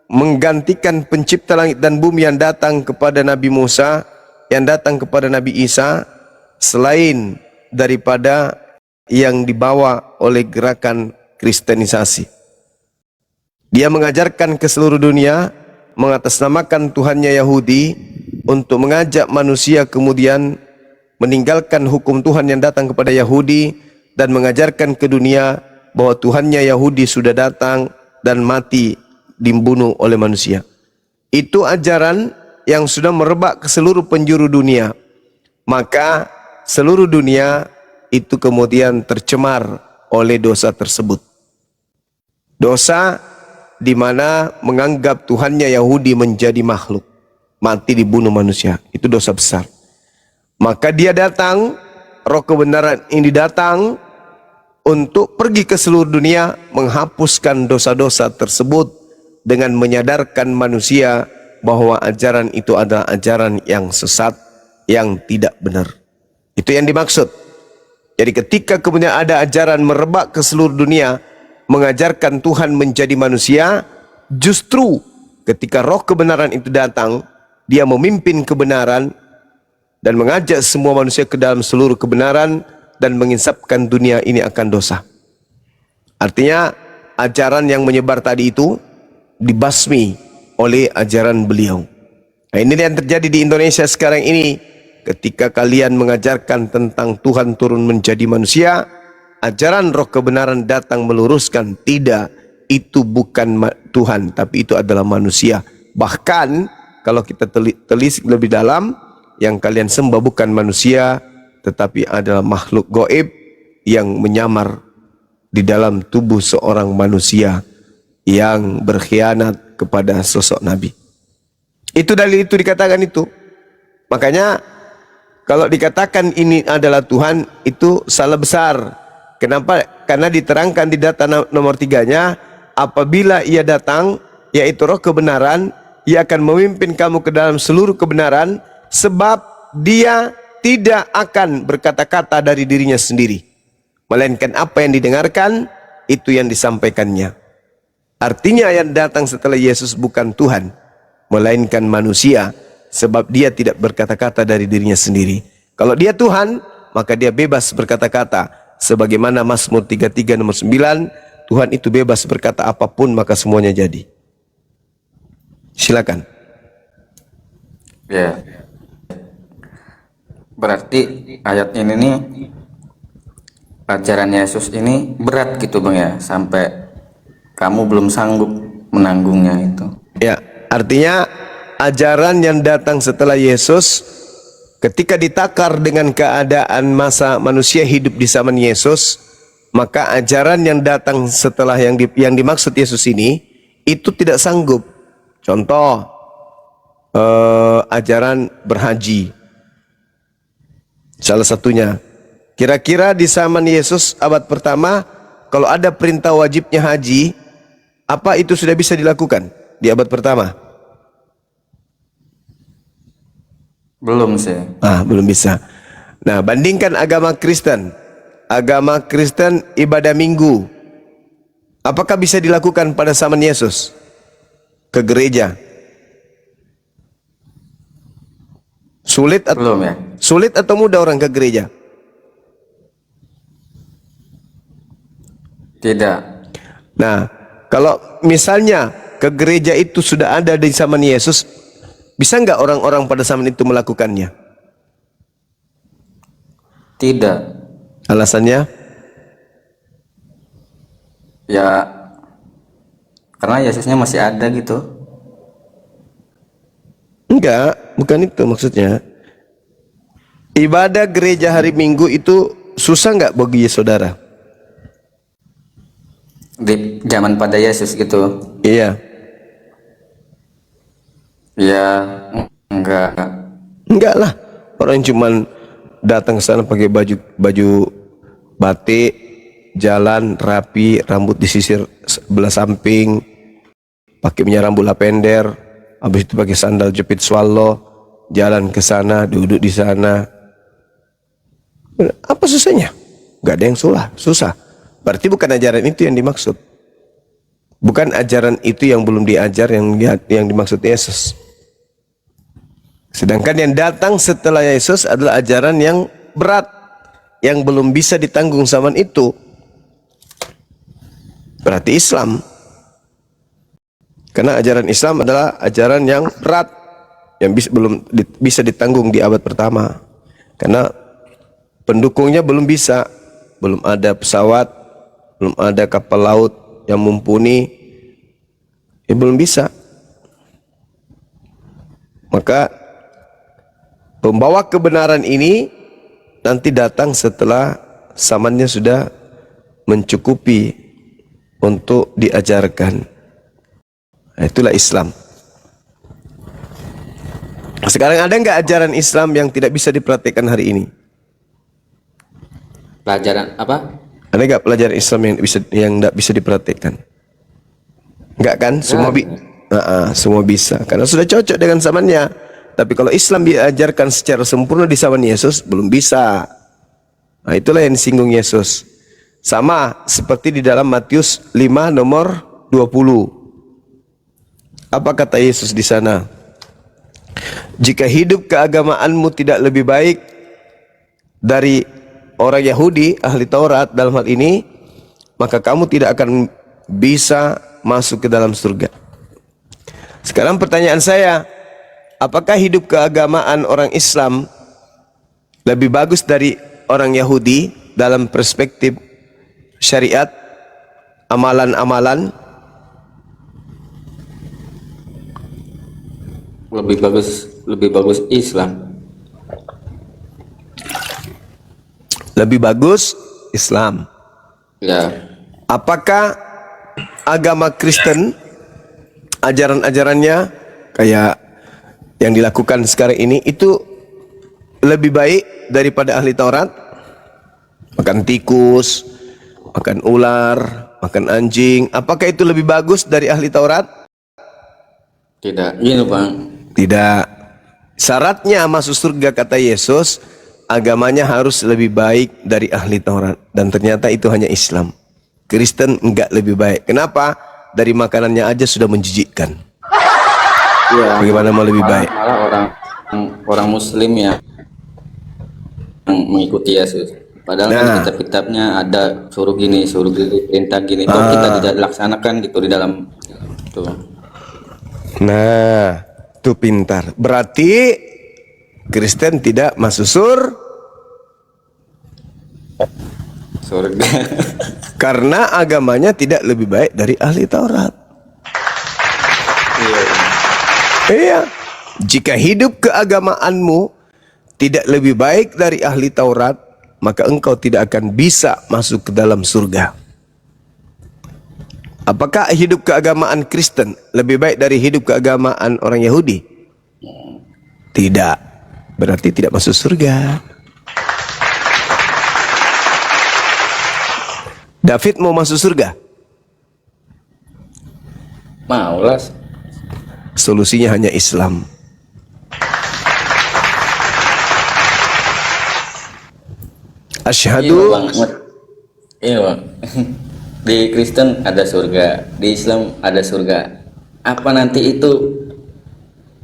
menggantikan pencipta langit dan bumi yang datang kepada Nabi Musa, yang datang kepada Nabi Isa, selain daripada yang dibawa oleh gerakan Kristenisasi. Dia mengajarkan ke seluruh dunia, mengatasnamakan Tuhannya Yahudi untuk mengajak manusia kemudian meninggalkan hukum Tuhan yang datang kepada Yahudi dan mengajarkan ke dunia bahwa Tuhannya Yahudi sudah datang dan mati dibunuh oleh manusia. Itu ajaran yang sudah merebak ke seluruh penjuru dunia. Maka seluruh dunia itu kemudian tercemar oleh dosa tersebut. Dosa di mana menganggap Tuhannya Yahudi menjadi makhluk, mati dibunuh manusia. Itu dosa besar. Maka dia datang, roh kebenaran ini datang untuk pergi ke seluruh dunia menghapuskan dosa-dosa tersebut dengan menyadarkan manusia bahwa ajaran itu adalah ajaran yang sesat, yang tidak benar. Itu yang dimaksud. Jadi ketika kemudian ada ajaran merebak ke seluruh dunia mengajarkan Tuhan menjadi manusia, justru ketika roh kebenaran itu datang, dia memimpin kebenaran dan mengajak semua manusia ke dalam seluruh kebenaran dan menginsapkan dunia ini akan dosa. Artinya ajaran yang menyebar tadi itu dibasmi oleh ajaran beliau. Nah, ini yang terjadi di Indonesia sekarang ini. Ketika kalian mengajarkan tentang Tuhan turun menjadi manusia, ajaran roh kebenaran datang meluruskan, tidak, itu bukan Tuhan, tapi itu adalah manusia. Bahkan kalau kita telisik lebih dalam, yang kalian sembah bukan manusia, tetapi adalah makhluk gaib yang menyamar di dalam tubuh seorang manusia yang berkhianat kepada sosok Nabi. Itu dalil itu dikatakan itu. Makanya kalau dikatakan ini adalah Tuhan, itu salah besar. Kenapa? Karena diterangkan di data nomor 3-nya, apabila ia datang, yaitu roh kebenaran, ia akan memimpin kamu ke dalam seluruh kebenaran, sebab dia tidak akan berkata-kata dari dirinya sendiri, melainkan apa yang didengarkan, itu yang disampaikannya. Artinya yang datang setelah Yesus bukan Tuhan, melainkan manusia, sebab dia tidak berkata-kata dari dirinya sendiri. Kalau dia Tuhan, maka dia bebas berkata-kata. Sebagaimana Mazmur 33 nomor 9, Tuhan itu bebas berkata apapun, maka semuanya jadi. Silakan. Ya. Berarti ayat ini nih, ajaran Yesus ini berat gitu Bang ya, sampai kamu belum sanggup menanggungnya itu. Ya, artinya ajaran yang datang setelah Yesus, ketika ditakar dengan keadaan masa manusia hidup di zaman Yesus, maka ajaran yang datang setelah yang dimaksud Yesus ini itu tidak sanggup. Contoh, ajaran berhaji, salah satunya. Kira-kira di zaman Yesus abad pertama, kalau ada perintah wajibnya haji, apa itu sudah bisa dilakukan di abad pertama? Belum sih. Belum bisa. Nah, bandingkan agama Kristen. Agama Kristen ibadah minggu, apakah bisa dilakukan pada zaman Yesus? Ke gereja. Sulit atau Belum ya? Sulit atau mudah orang ke gereja? Tidak. Nah, kalau misalnya ke gereja itu sudah ada di zaman Yesus, bisa nggak orang-orang pada zaman itu melakukannya? Tidak. Alasannya? Ya, karena Yesusnya masih ada gitu. Enggak, bukan itu maksudnya. Ibadah gereja hari Minggu itu susah nggak bagi saudara? Di zaman pada Yesus gitu. Iya. Ya, enggak. Enggak lah. Orang cuman datang ke sana pakai baju batik, jalan rapi, rambut disisir sebelah samping, pakai minyak rambut lavender, habis itu pakai sandal jepit swallow, jalan ke sana, duduk di sana. Apa susahnya? Enggak ada yang susah. Berarti bukan ajaran itu yang dimaksud. Bukan ajaran itu yang belum diajar yang dimaksud Yesus. Sedangkan yang datang setelah Yesus adalah ajaran yang berat, yang belum bisa ditanggung zaman itu. Berarti Islam. Karena ajaran Islam adalah ajaran yang berat, yang belum bisa ditanggung di abad pertama. Karena pendukungnya belum bisa, belum ada pesawat, belum ada kapal laut yang mumpuni, belum bisa. Maka pembawa kebenaran ini nanti datang setelah zamannya sudah mencukupi untuk diajarkan. Nah, itulah Islam. Sekarang ada nggak ajaran Islam yang tidak bisa dipraktikkan hari ini? Pelajaran apa? Ada nggak pelajaran Islam yang tidak bisa dipraktikkan? Enggak kan? Semua bisa karena sudah cocok dengan zamannya. Tapi kalau Islam diajarkan secara sempurna di zaman Yesus belum bisa. Nah, itulah yang disinggung Yesus. Sama seperti di dalam Matius 5 nomor 20. Apa kata Yesus di sana? Jika hidup keagamaanmu tidak lebih baik dari orang Yahudi, ahli Taurat dalam hal ini, maka kamu tidak akan bisa masuk ke dalam surga. Sekarang pertanyaan saya, apakah hidup keagamaan orang Islam lebih bagus dari orang Yahudi dalam perspektif syariat, amalan-amalan? Lebih bagus Islam. Lebih bagus Islam. Ya. Apakah agama Kristen ajaran-ajarannya kayak yang dilakukan sekarang ini itu lebih baik daripada ahli Taurat? Makan tikus, makan ular, makan anjing, apakah itu lebih bagus dari ahli Taurat? Tidak, gini Bang. Tidak. Syaratnya masuk surga kata Yesus, agamanya harus lebih baik dari ahli Taurat. Dan ternyata itu hanya Islam. Kristen enggak lebih baik. Kenapa? Dari makanannya aja sudah menjijikkan. Ya, Bagaimana mau lebih baik? malah orang Muslim yang mengikuti Yesus. Padahal kan Nah. kitab-kitabnya ada suruh gini, perintah gini. Kok kita tidak laksanakan gitu di dalam itu. Nah, itu pintar. Berarti Kristen tidak masuk Surga. karena agamanya tidak lebih baik dari ahli Taurat. Iya. Jika hidup keagamaanmu tidak lebih baik dari ahli Taurat, maka engkau tidak akan bisa masuk ke dalam surga. Apakah hidup keagamaan Kristen lebih baik dari hidup keagamaan orang Yahudi? Tidak. Berarti tidak masuk surga. David mau masuk surga? Maulah. Solusinya hanya Islam. Iya Asyhadu Bang. Iya Bang. Di Kristen ada surga, di Islam ada surga. Apa nanti itu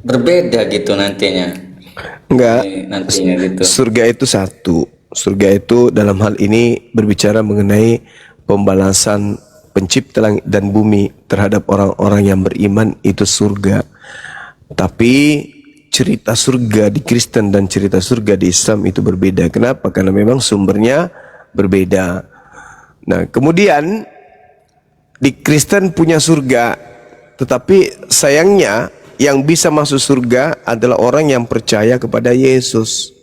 berbeda gitu nantinya? enggak. Nantinya gitu. Surga itu satu. Surga itu dalam hal ini berbicara mengenai pembalasan pencipta langit dan bumi terhadap orang-orang yang beriman, itu surga. Tapi cerita surga di Kristen dan cerita surga di Islam itu berbeda. Kenapa? Karena memang sumbernya berbeda. Nah, kemudian di Kristen punya surga, tetapi sayangnya yang bisa masuk surga adalah orang yang percaya kepada Yesus.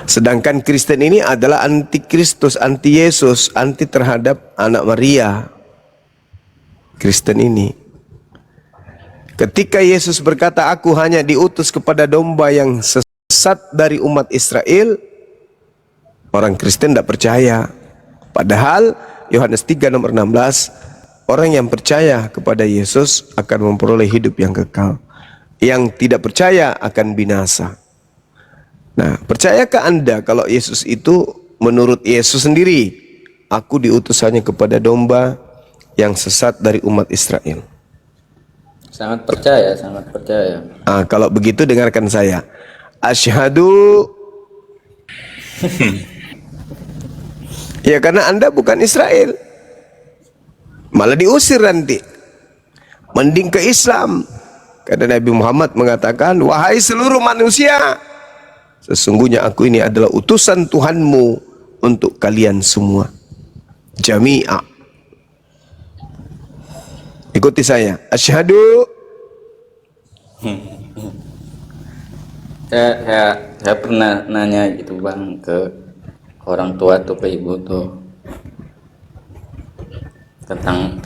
Sedangkan Kristen ini adalah anti Kristus, anti Yesus, anti terhadap anak Maria. Kristen ini. Ketika Yesus berkata, aku hanya diutus kepada domba yang sesat dari umat Israel, orang Kristen tidak percaya. Padahal Yohanes 3 nomor 16, orang yang percaya kepada Yesus akan memperoleh hidup yang kekal. Yang tidak percaya akan binasa. Nah, percayakah Anda kalau Yesus itu menurut Yesus sendiri, aku diutus hanya kepada domba yang sesat dari umat Israel? Sangat percaya, sangat percaya. Kalau begitu dengarkan saya. Asyhadu. Ya, karena Anda bukan Israel. Malah diusir nanti. Mending ke Islam. Karena Nabi Muhammad mengatakan, wahai seluruh manusia, sesungguhnya aku ini adalah utusan Tuhanmu untuk kalian semua. Jami'a. Ikuti saya. Asyhadu. Saya pernah nanya gitu Bang ke orang tua tuh, ke ibu tuh, tentang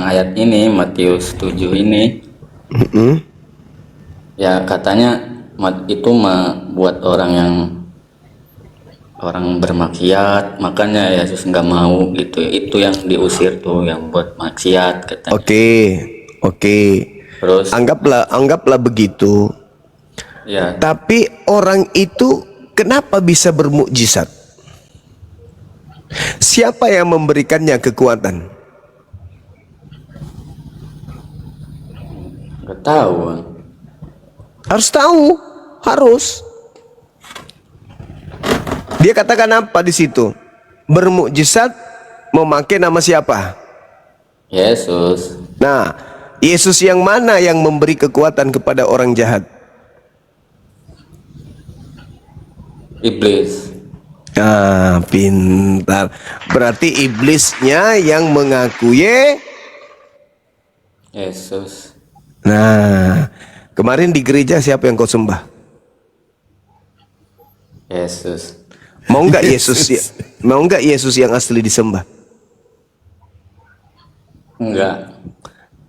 ayat ini, Matius 7 ini. Ya katanya itu buat orang bermaksiat, makanya Yesus nggak mau gitu. Itu yang diusir tuh, yang buat maksiat katanya. Oke. Terus Anggaplah begitu. ya, Tapi orang itu kenapa bisa bermukjizat? Siapa yang memberikannya kekuatan? nggak tahu Bang. Harus tahu, harus. Dia katakan apa di situ? Bermukjizat memakai nama siapa? Yesus. Nah, Yesus yang mana yang memberi kekuatan kepada orang jahat? Iblis. Pintar. Berarti iblisnya yang mengaku Yesus. Nah, kemarin di gereja siapa yang kau sembah? Yesus. Mau enggak Yesus yang asli disembah? Enggak.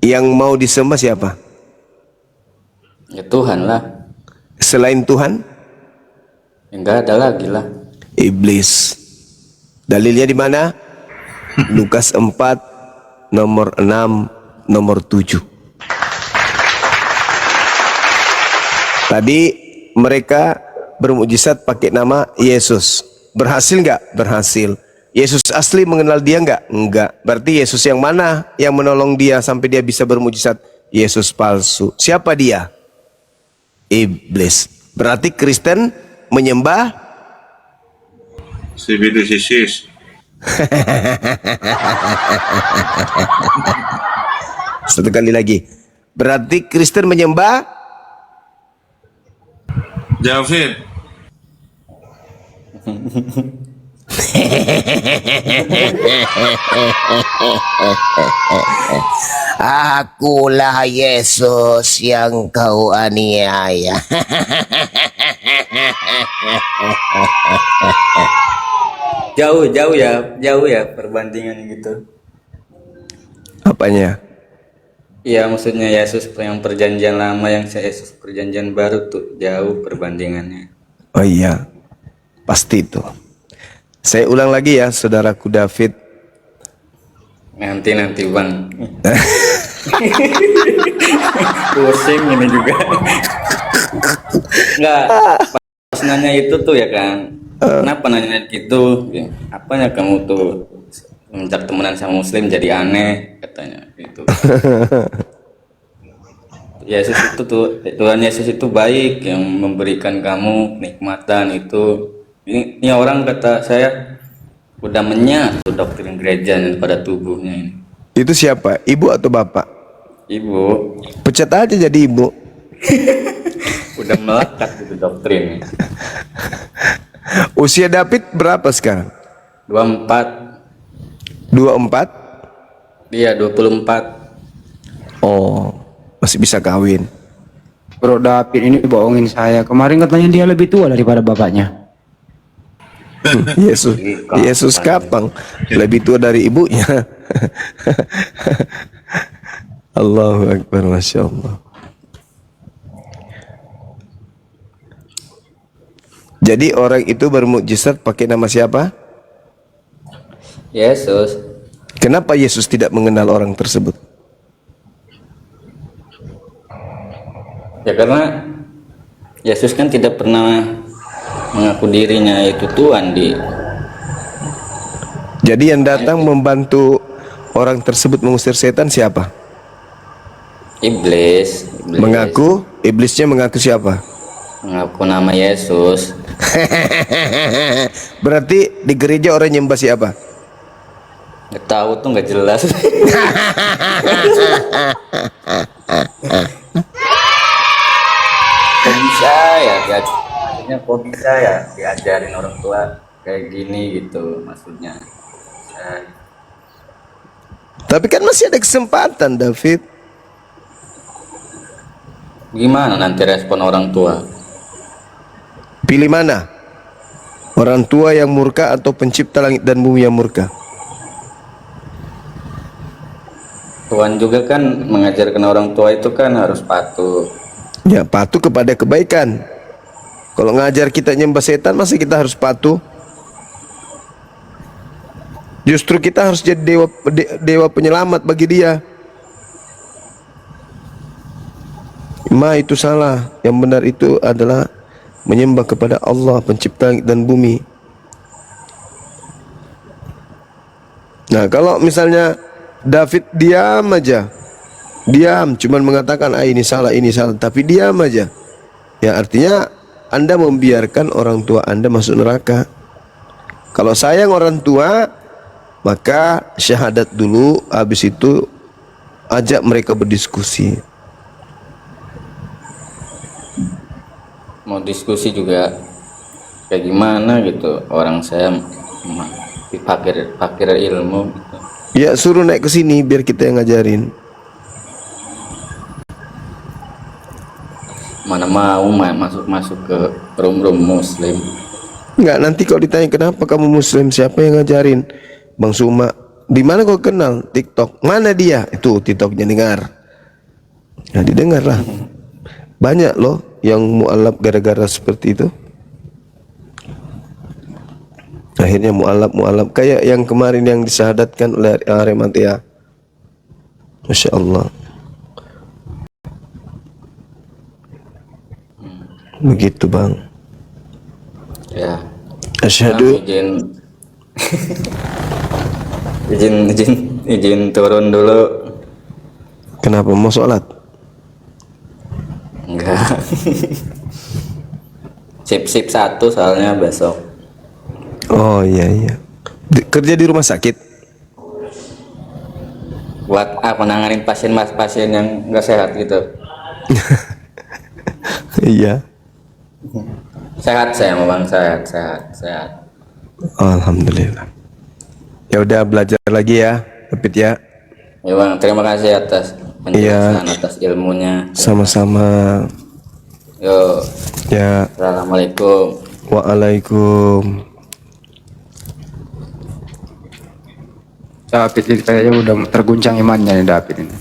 Yang mau disembah siapa? Ya Tuhan lah. Selain Tuhan? Enggak ada lagi lah. Iblis. Dalilnya di mana? Lukas 4 nomor 6 nomor 7. Tadi mereka bermukjizat pakai nama Yesus. Berhasil nggak? Berhasil. Yesus asli mengenal dia nggak? Enggak. Berarti Yesus yang mana yang menolong dia sampai dia bisa bermukjizat? Yesus palsu. Siapa dia? Iblis. Berarti Kristen menyembah Sibilis. satu kali lagi. Berarti Kristen menyembah David. Akulah Yesus yang kau aniaya. Jauh ya perbandingan gitu. Apanya? Iya, maksudnya Yesus yang perjanjian lama yang Yesus perjanjian baru tuh jauh perbandingannya. Oh iya, pasti itu. Saya ulang lagi ya, saudaraku David. Nanti Bang. Pusing ini juga. Enggak, pas nanya itu tuh ya kan. Kenapa nanya gitu? Apanya kamu tuh semenjak temenan sama Muslim jadi aneh katanya gitu. Yesus itu tuh, Tuhan Yesus itu baik yang memberikan kamu nikmatan itu. Ini orang kata saya udah menyatu doktrin gereja pada tubuhnya ini. Itu siapa? Ibu atau bapak? Ibu. Pecat aja jadi ibu. Udah melekat itu doktrin. Usia David berapa sekarang? 24. 24? Iya, 24. Oh, masih bisa kawin. Bro David ini bohongin saya. Kemarin katanya dia lebih tua daripada bapaknya. Yesus kapang lebih tua dari ibunya. Allahu Akbar, Masya Allah. Jadi orang itu bermukjizat pakai nama siapa? Yesus. Kenapa Yesus tidak mengenal orang tersebut? Ya karena Yesus kan tidak pernah mengaku dirinya itu Tuhan di. Jadi yang datang membantu orang tersebut mengusir setan siapa? Iblis. Mengaku, iblisnya mengaku siapa? Mengaku nama Yesus. Berarti di gereja orang nyembah siapa? Nggak tahu tuh, nggak jelas. Kok bisa ya? Maksudnya kok bisa ya diajarin orang tua kayak gini gitu maksudnya. Tapi kan masih ada kesempatan, David. Gimana nanti respon orang tua? Pilih mana? Orang tua yang murka atau pencipta langit dan bumi yang murka? Tuhan juga kan mengajarkan orang tua itu kan harus patuh. Ya, patuh kepada kebaikan. Kalau ngajar kita nyembah setan, masa kita harus patuh? Justru kita harus jadi dewa penyelamat bagi dia. Ma, itu salah. Yang benar itu adalah menyembah kepada Allah pencipta langit dan bumi. Nah, kalau misalnya David diam aja, diam, cuman mengatakan ini salah, tapi diam aja, ya artinya Anda membiarkan orang tua Anda masuk neraka. Kalau sayang orang tua, maka syahadat dulu, habis itu ajak mereka berdiskusi. Mau diskusi juga kayak gimana gitu, orang saya fakir ilmu gitu. Ya suruh naik ke sini biar kita yang ngajarin. Mana mau masuk ke room muslim. Enggak, nanti kalau ditanya kenapa kamu muslim, siapa yang ngajarin? Bang Suma. Di mana kau kenal? TikTok. Mana dia? Itu TikToknya dengar. Nah, didengar lah. Banyak loh yang mualaf gara-gara seperti itu. Akhirnya mualaf kayak yang kemarin yang disahadatkan oleh Arimatea. Masya Allah. Begitu bang. Ya. Asyhadu. Izin turun dulu. Kenapa mau sholat? Enggak. Sip 1 soalnya besok. Oh iya. Kerja di rumah sakit? Buat menanganin pasien yang nggak sehat gitu. Iya. Sehat saya bang, sehat. Alhamdulillah. Ya udah belajar lagi ya, David ya. Ya bang, terima kasih atas penjelasan, atas ilmunya. Sama-sama. Yo. Ya. Assalamualaikum. Waalaikum. David ini kayaknya udah terguncang imannya nih David ini.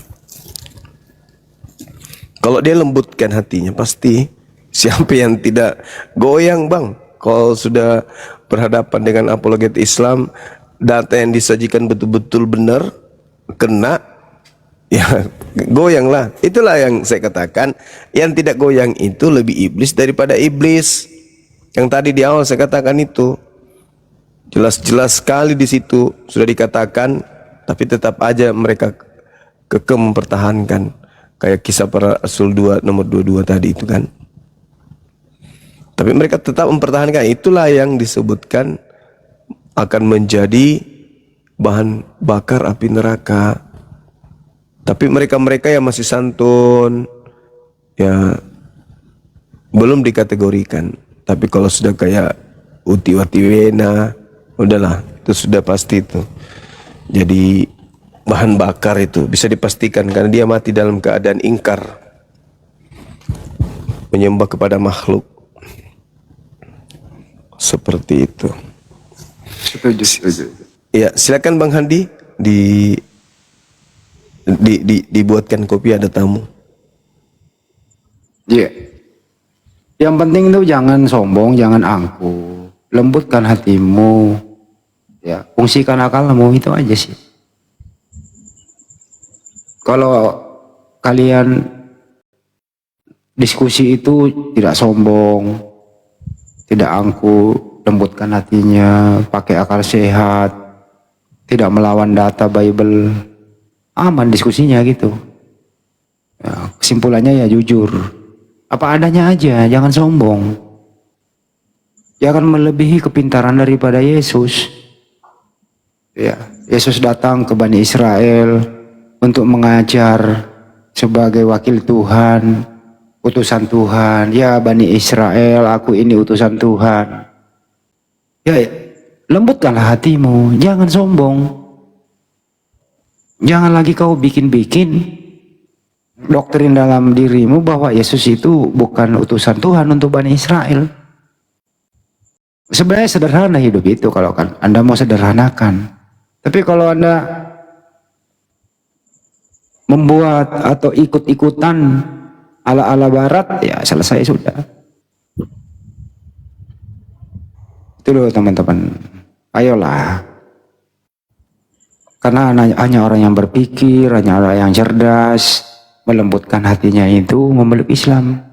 Kalau dia lembutkan hatinya pasti siapa yang tidak goyang bang. Kalau sudah berhadapan dengan apologet Islam, data yang disajikan betul-betul benar, kena, ya goyang lah. Itulah yang saya katakan, yang tidak goyang itu lebih iblis daripada iblis. Yang tadi di awal saya katakan itu jelas-jelas sekali di situ sudah dikatakan, tapi tetap aja mereka kekeh mempertahankan. Kayak kisah para Rasul 2 nomor 22 tadi itu kan. Tapi mereka tetap mempertahankan. Itulah yang disebutkan akan menjadi bahan bakar api neraka. Tapi mereka-mereka yang masih santun, ya belum dikategorikan. Tapi kalau sudah kayak Uti Watiwena, udahlah, itu sudah pasti itu. Jadi bahan bakar itu bisa dipastikan karena dia mati dalam keadaan ingkar, menyembah kepada makhluk. Seperti itu. Setuju. Ya, silakan Bang Handi dibuatkan kopi, ada tamu. Iya. Yang penting itu jangan sombong, jangan angkuh. Lembutkan hatimu. Ya, fungsikan akalmu, itu aja sih. Kalau kalian diskusi itu tidak sombong, tidak angkuh, lembutkan hatinya, pakai akal sehat, tidak melawan data Bible, aman diskusinya gitu. Ya, kesimpulannya ya jujur, apa adanya aja, jangan sombong. Jangan melebihi kepintaran daripada Yesus. Ya, Yesus datang ke Bani Israel untuk mengajar sebagai wakil Tuhan, utusan Tuhan. Ya Bani Israel, aku ini utusan Tuhan. Ya, lembutkanlah hatimu, jangan sombong. Jangan lagi kau bikin-bikin doktrin dalam dirimu bahwa Yesus itu bukan utusan Tuhan untuk Bani Israel. Sebenarnya sederhana hidup itu kalau kan Anda mau sederhanakan. Tapi kalau Anda membuat atau ikut-ikutan ala-ala barat, ya selesai sudah. Itu loh teman-teman. Ayolah. Karena hanya orang yang berpikir, hanya orang yang cerdas, melembutkan hatinya itu memeluk Islam.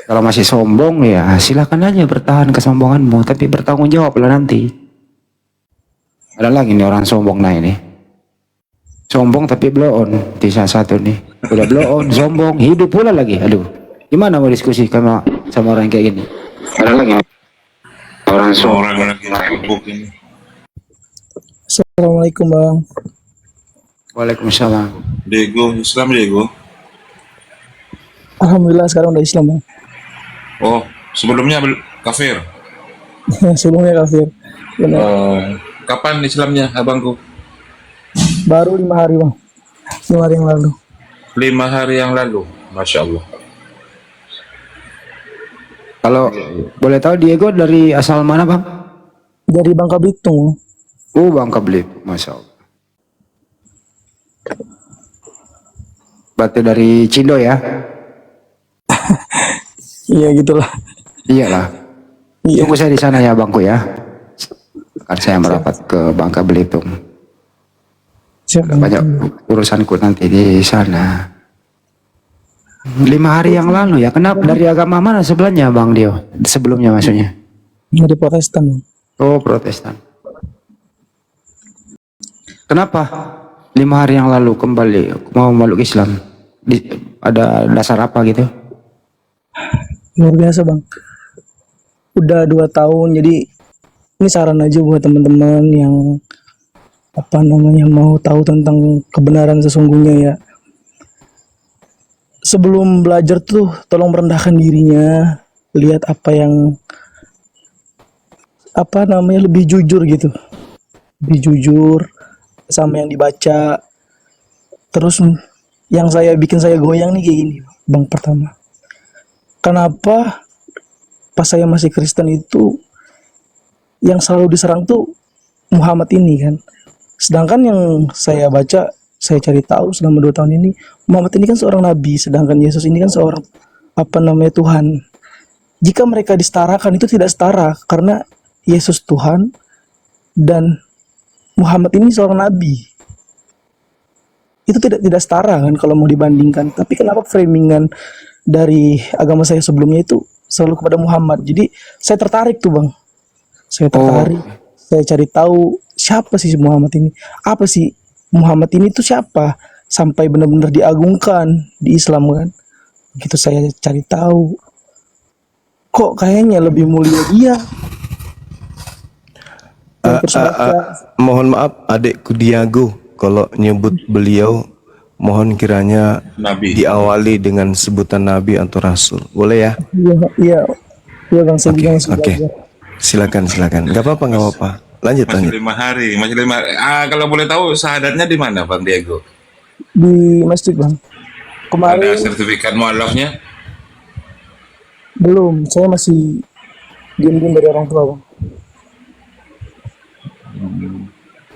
Kalau masih sombong ya silakan aja bertahan kesombonganmu, tapi bertanggung jawablah nanti. Ada lagi nih orang sombong, nah ini. Sombong tapi blow on, bisa satu nih. Udah blow on, sombong, hidup pula lagi. Aduh, gimana mau diskusi sama orang kayak gini? Ada lagi orang sombong. Orang lagi sibuk ini. Assalamualaikum Bang. Waalaikumsalam. Diego, Islam Diego. Alhamdulillah sekarang udah Islam Bang. Oh, sebelumnya kafir. Sebelumnya kafir. Benar. Kapan Islamnya abangku? Baru 5 hari Bang. 5 hari yang lalu. 5 hari yang lalu, Masya Allah. Kalau boleh tahu Diego dari asal mana Bang? Dari Bangka Belitung. Oh Bangka Belitung, Masya Allah. Berarti dari Cindo ya? Iya gitulah. Iyalah. Iya. Tunggu saya di sana ya Bangku ya. Kan saya merapat ke Bangka Belitung. Siap Bang. Banyak urusanku nanti di sana. 5 hari yang lalu ya. Kenapa dari agama mana sebelumnya Bang Dio? Sebelumnya maksudnya? Dari Protestan. Bang. Oh Protestan. Kenapa 5 hari yang lalu kembali mau meluk Islam? Ada dasar apa gitu? Luar biasa Bang. Udah 2 tahun, jadi ini saran aja buat teman-teman yang mau tahu tentang kebenaran sesungguhnya ya. Sebelum belajar tuh tolong merendahkan dirinya, lihat apa yang lebih jujur gitu. Lebih jujur sama yang dibaca. Terus yang bikin saya goyang nih kayak gini, Bang. Pertama, kenapa pas saya masih Kristen itu yang selalu diserang tuh Muhammad ini kan. Sedangkan yang saya baca, saya cari tahu selama 2 tahun ini, Muhammad ini kan seorang nabi, sedangkan Yesus ini kan seorang Tuhan. Jika mereka disetarakan, itu tidak setara karena Yesus Tuhan dan Muhammad ini seorang nabi. Itu tidak setara kan kalau mau dibandingkan. Tapi kenapa framingan dari agama saya sebelumnya itu selalu kepada Muhammad. Jadi saya tertarik tuh Bang. Saya tertarik. Saya cari tahu siapa sih Muhammad ini. Apa sih Muhammad ini tuh siapa? Sampai benar-benar diagungkan di Islam kan. Begitu saya cari tahu. Kok kayaknya lebih mulia dia. Mohon maaf adikku Diago kalau nyebut beliau, mohon kiranya Nabi. diawali dengan sebutan nabi atau rasul. Boleh ya? Iya Bang, saya juga masih Oke. belajar. Silakan. Gak apa-apa. Lanjut. Masih 5 hari. Kalau boleh tahu syahadatnya di mana Bang Diego? Di masjid Bang. Ada Kemarin sertifikat mualafnya? belum, saya masih diam-diam dari orang tua Bang.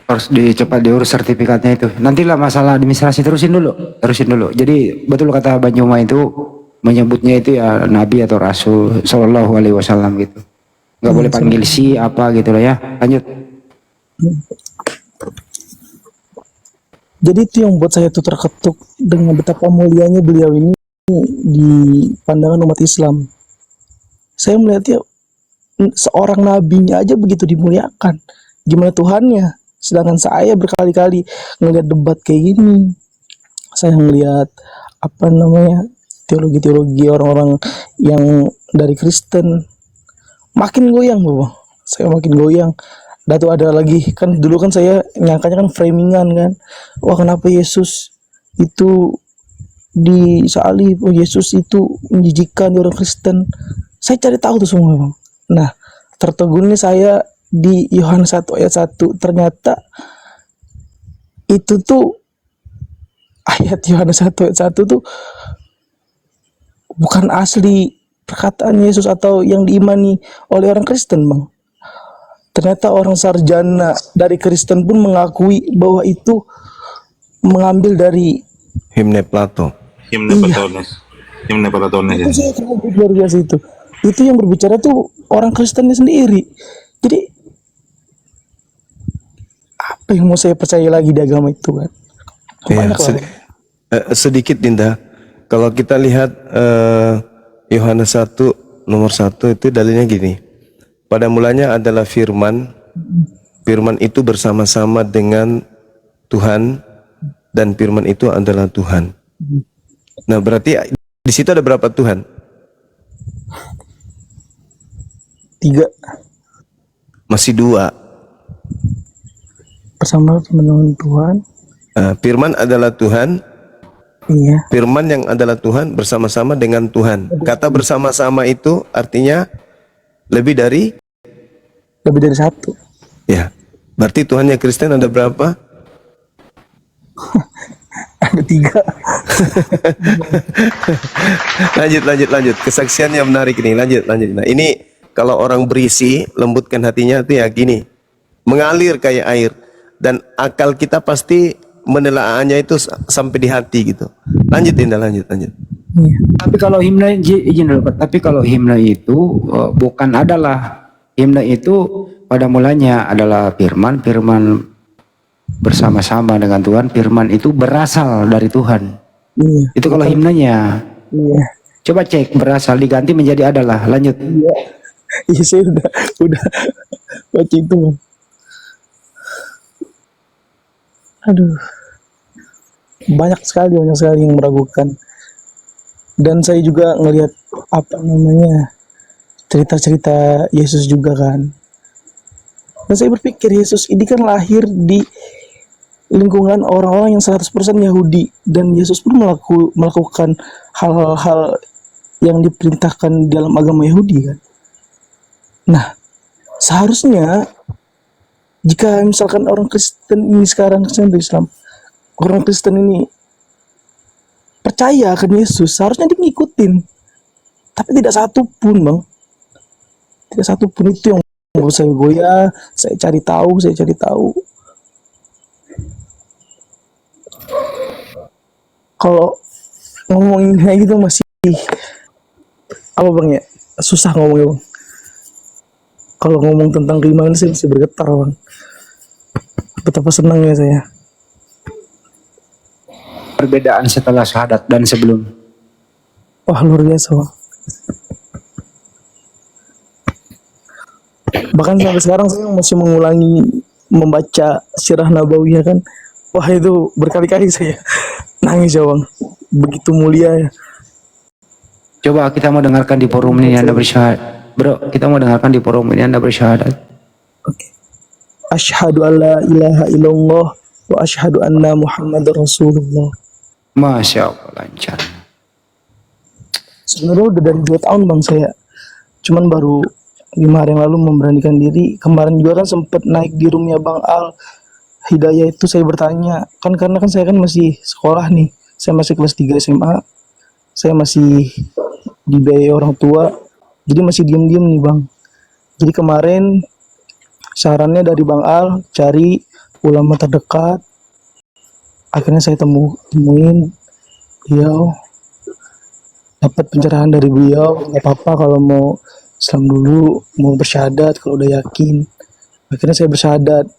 Harus cepat diurus sertifikatnya itu. Nantilah masalah administrasi terusin dulu. Jadi betul kata Bang Juma itu menyebutnya itu ya nabi atau rasul sallallahu alaihi wasallam gitu. Nggak boleh panggil si apa gitu loh ya. Lanjut. Jadi itu yang buat saya tuh terketuk dengan betapa mulianya beliau ini di pandangan umat Islam. Saya melihatnya seorang nabinya aja begitu dimuliakan. Gimana Tuhannya? Sedangkan saya berkali-kali ngelihat debat kayak gini. Saya ngelihat teologi-teologi orang-orang yang dari Kristen. Makin goyang Bang. Saya makin goyang. Dan tuh ada lagi kan dulu kan saya nyangkanya kan framingan kan. Wah kenapa Yesus itu disalib? Oh Yesus itu menjijikan di orang Kristen. Saya cari tahu tuh semua Bang. Nah tertegunnya saya di Yohanes 1 ayat 1. Ternyata itu tuh ayat Yohanes 1 ayat 1 tuh bukan asli perkataan Yesus atau yang diimani oleh orang Kristen Bang. Ternyata orang sarjana dari Kristen pun mengakui bahwa itu mengambil dari Himne Plato. Himne Platones. itu saya terlalu luar biasa itu. Itu yang berbicara tuh orang Kristennya sendiri. Jadi apa yang mau saya percaya lagi di agama itu kan? Ya, Banyak lah. sedikit Dinda. Kalau kita lihat Yohanes 1 nomor 1 itu dalilnya gini. Pada mulanya adalah firman. Firman itu bersama-sama dengan Tuhan dan firman itu adalah Tuhan. Nah, berarti di situ ada berapa Tuhan? 3 Masih 2. bersama teman-teman Tuhan. Firman adalah Tuhan. Iya. Firman yang adalah Tuhan bersama-sama dengan Tuhan. Kata bersama-sama itu artinya lebih dari 1. ya. Berarti Tuhannya Kristen ada berapa? Ada 3. Lanjut. Kesaksiannya menarik ini. Lanjut. Nah, ini kalau orang berisi, lembutkan hatinya itu ya gini. Mengalir kayak air. Dan akal kita pasti menelaahnya itu sampai di hati gitu. Lanjut Dinda, lanjut. Iya. Tapi kalau himne, izin dulu, Pak. Tapi kalau himne itu bukan adalah, himne itu pada mulanya adalah firman, firman bersama-sama dengan Tuhan, firman itu berasal dari Tuhan. Iya. Itu kalau himnenya. Iya. Coba cek, berasal diganti menjadi adalah. Lanjut. Iya. Iya, saya udah baca itu, Bang. Aduh. Banyak sekali yang meragukan. Dan saya juga ngelihat apa namanya, cerita-cerita Yesus juga kan. Dan saya berpikir Yesus ini kan lahir di lingkungan orang-orang yang 100% Yahudi, dan Yesus pun melakukan hal-hal yang diperintahkan dalam agama Yahudi kan. Nah, seharusnya jika misalkan orang Kristen ini sekarang Islam, orang Kristen ini percaya akan Yesus, seharusnya dia ngikutin. Tapi tidak satu pun, Bang. Tidak satu pun. Itu yang membuat saya goyah, saya cari tahu. Kalau ngomongin kayak gitu masih apa, Bang, ya? Susah ngomongnya, Bang. Kalau ngomong tentang keimanan saya masih bergetar, Bang. Betapa senangnya saya. Perbedaan setelah syahadat dan sebelum. Wah, luar biasa, Bang. Bahkan sampai sekarang saya masih mengulangi membaca Sirah Nabawiyah kan. Wah, itu berkali-kali saya nangis ya, Bang. Begitu mulia ya. Coba kita mau dengarkan di forum ini Anda bersyahadat. Bro, kita mau dengarkan di forum ini Anda bersyahadat. Oke. Asyhadu an la ilaha illallah wa asyhadu anna Muhammadar Rasulullah. Masya Allah, lancar. Sebenarnya udah dari 2 tahun, Bang, saya. Cuman baru 5 hari yang lalu memberanikan diri. Kemarin juga kan sempat naik di roomnya Bang Al Hidayah, itu saya bertanya. Kan karena kan saya kan masih sekolah nih. Saya masih kelas 3 SMA. Saya masih dibiayai orang tua. Jadi masih diem-diem nih, Bang. Jadi kemarin sarannya dari Bang Al, cari ulama terdekat. Akhirnya saya temuin beliau, dapat pencerahan dari beliau. Nggak apa-apa kalau mau Islam dulu, mau bersyahadat kalau udah yakin. Akhirnya saya bersyahadat.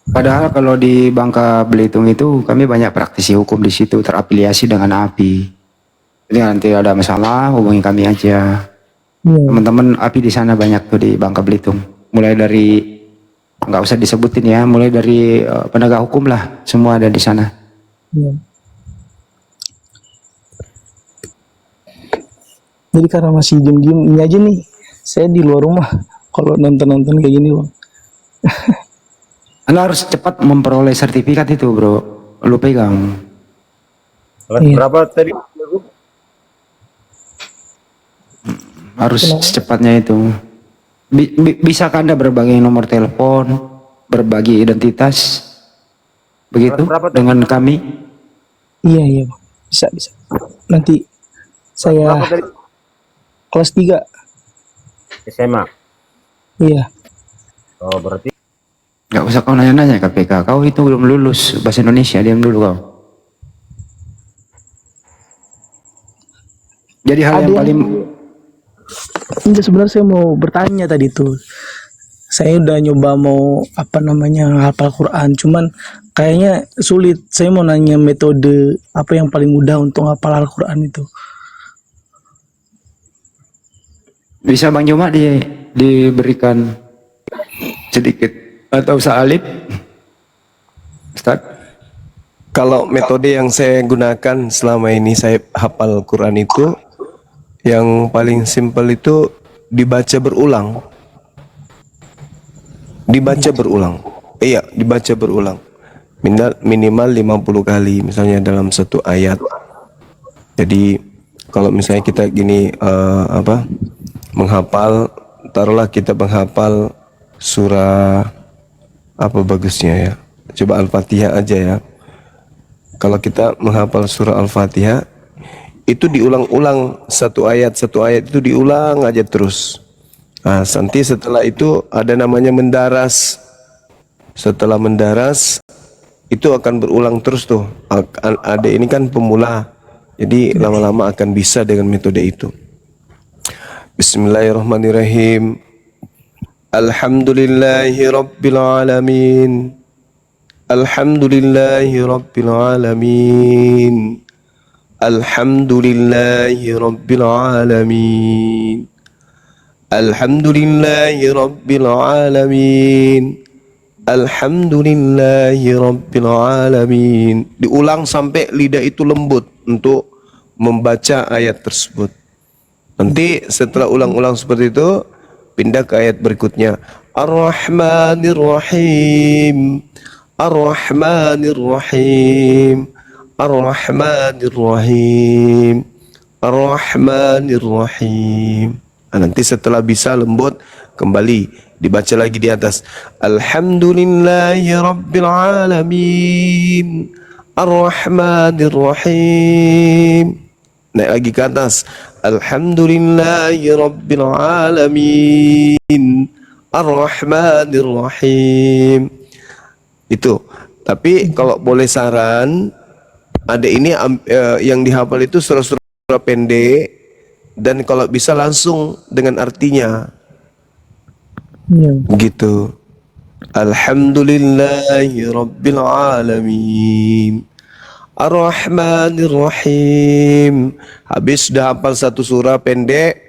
Padahal kalau di Bangka Belitung itu kami banyak praktisi hukum di situ, terafiliasi dengan API. Jadi nanti ada masalah hubungi kami aja. Teman-teman API di sana banyak tuh di Bangka Belitung. Mulai dari, nggak usah disebutin ya, mulai dari penegak hukum lah, semua ada di sana. Ya. Jadi karena masih diem-diem ini aja nih, saya di luar rumah kalau nonton-nonton kayak gini, Bang. Anda harus cepat memperoleh sertifikat itu, Bro. Lu pegang. Berapa tadi? Harus secepatnya itu. Bisakah Anda berbagi nomor telepon, berbagi identitas, begitu dengan kami? Iya, Bang. Bisa. Nanti saya kelas 3 SMA. Iya. Oh, berarti Gak usah kau nanya-nanya KPK. Kau itu belum lulus bahasa Indonesia, diam dulu kau. Jadi hal yang paling... Enggak, sebenarnya saya mau bertanya tadi tuh. Saya udah nyoba mau hafal Quran, cuman kayaknya sulit. Saya mau nanya metode apa yang paling mudah untuk hafal Al-Quran itu. Bisa Bang Juma diberikan sedikit atau salib, Ustaz? Kalau metode yang saya gunakan selama ini saya hafal Quran itu, yang paling simpel itu dibaca berulang. Iya, dibaca berulang. Minimal 50 kali misalnya dalam satu ayat. Jadi kalau misalnya kita gini menghafal, taruhlah kita menghafal surah apa bagusnya ya. Coba Al-Fatihah aja ya. Kalau kita menghafal surah Al-Fatihah, itu diulang-ulang satu ayat itu diulang aja terus. Nah, nanti setelah itu ada namanya mendaras. Setelah mendaras itu akan berulang terus tuh. Ada ini kan pemula. Jadi lama-lama akan bisa dengan metode itu. Bismillahirrahmanirrahim. Alhamdulillahi rabbil alamin. Alhamdulillahi rabbil alamin. Alhamdulillahi rabbil alamin. Alhamdulillahi rabbil alamin. Alhamdulillahi rabbil alamin. Diulang sampai lidah itu lembut untuk membaca ayat tersebut. Nanti setelah ulang-ulang seperti itu, pindah ke ayat berikutnya. Ar-Rahmanir Rahim. Ar-Rahmanir Rahim. Ar-Rahmanir Rahim. Ar-Rahmanir Rahim. Nah, nanti setelah bisa lembut, kembali dibaca lagi di atas. Alhamdulillahi rabbil alamin. Ar-Rahmanir Rahim. Naik lagi ke atas. Alhamdulillahi rabbil alamin. Ar-Rahmanir Rahim. Itu. Tapi kalau boleh saran, ada ini yang dihafal itu surah-surah pendek, dan kalau bisa langsung dengan artinya. Gitu. Alhamdulillahi rabbil alamin. Ar-Rahmanir Rahim. Habis sudah hafal satu surah pendek,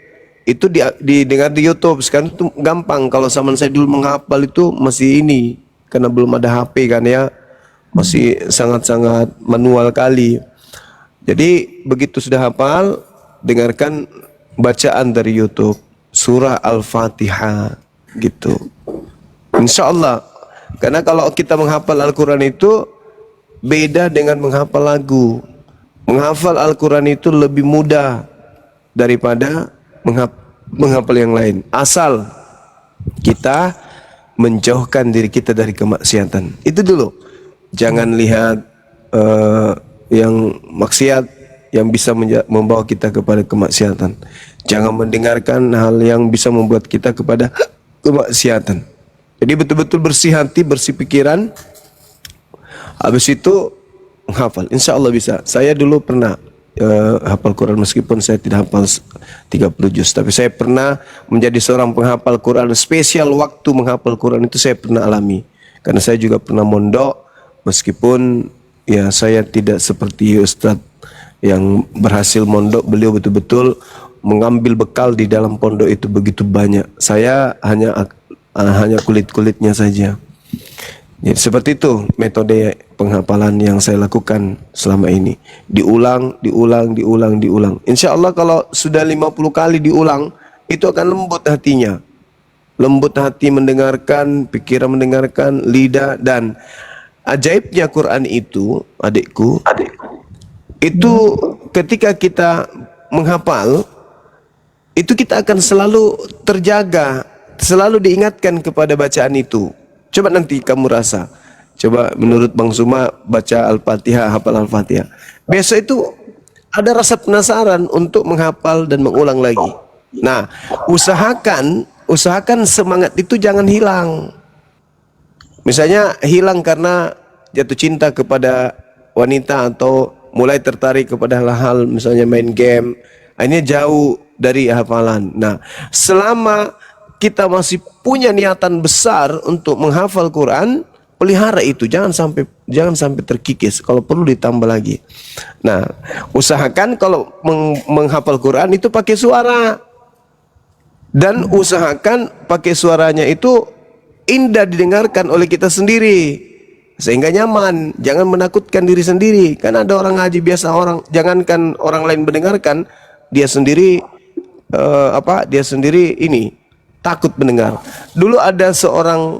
itu didengar di YouTube. Sekarang itu gampang. Kalau zaman saya dulu menghafal itu masih ini, karena belum ada HP kan ya, masih sangat-sangat manual kali. Jadi begitu sudah hafal, dengarkan bacaan dari YouTube surah Al-Fatihah gitu. Insya Allah. Karena kalau kita menghafal Al-Quran itu beda dengan menghafal lagu. Menghafal Al-Quran itu lebih mudah daripada menghafal yang lain. Asal kita menjauhkan diri kita dari kemaksiatan. Itu dulu. Jangan lihat yang maksiat yang bisa membawa kita kepada kemaksiatan. Jangan mendengarkan hal yang bisa membuat kita kepada kemaksiatan. Jadi betul-betul bersih hati, bersih pikiran. Habis itu menghafal. Insya Allah bisa. Saya dulu pernah hafal Quran, meskipun saya tidak hafal 30 juz, tapi saya pernah menjadi seorang penghafal Quran. Spesial waktu menghafal Quran itu saya pernah alami. Karena saya juga pernah mondok, meskipun ya saya tidak seperti Ustadz yang berhasil mondok. Beliau betul-betul mengambil bekal di dalam pondok itu begitu banyak. Saya hanya kulit-kulitnya saja. Jadi seperti itu metode penghafalan yang saya lakukan selama ini. Diulang. Insya Allah kalau sudah 50 kali diulang, itu akan lembut hatinya. Lembut hati mendengarkan, pikiran mendengarkan, lidah. Dan ajaibnya Quran itu, adikku, itu ketika kita menghafal, itu kita akan selalu terjaga, selalu diingatkan kepada bacaan itu. Coba nanti kamu rasa. Coba menurut Bang Suma baca Al-Fatihah, hafal Al-Fatihah. Besok itu ada rasa penasaran untuk menghafal dan mengulang lagi. Nah, usahakan semangat itu jangan hilang. Misalnya hilang karena jatuh cinta kepada wanita atau mulai tertarik kepada hal-hal misalnya main game. Akhirnya jauh dari hafalan. Nah, selama kita masih punya niatan besar untuk menghafal Quran, pelihara itu, jangan sampai terkikis. Kalau perlu ditambah lagi. Nah, usahakan kalau menghafal Quran itu pakai suara, dan usahakan pakai suaranya itu indah didengarkan oleh kita sendiri sehingga nyaman. Jangan menakutkan diri sendiri. Kan ada orang ngaji biasa, jangankan orang lain mendengarkan, dia sendiri ini takut mendengar. Dulu ada seorang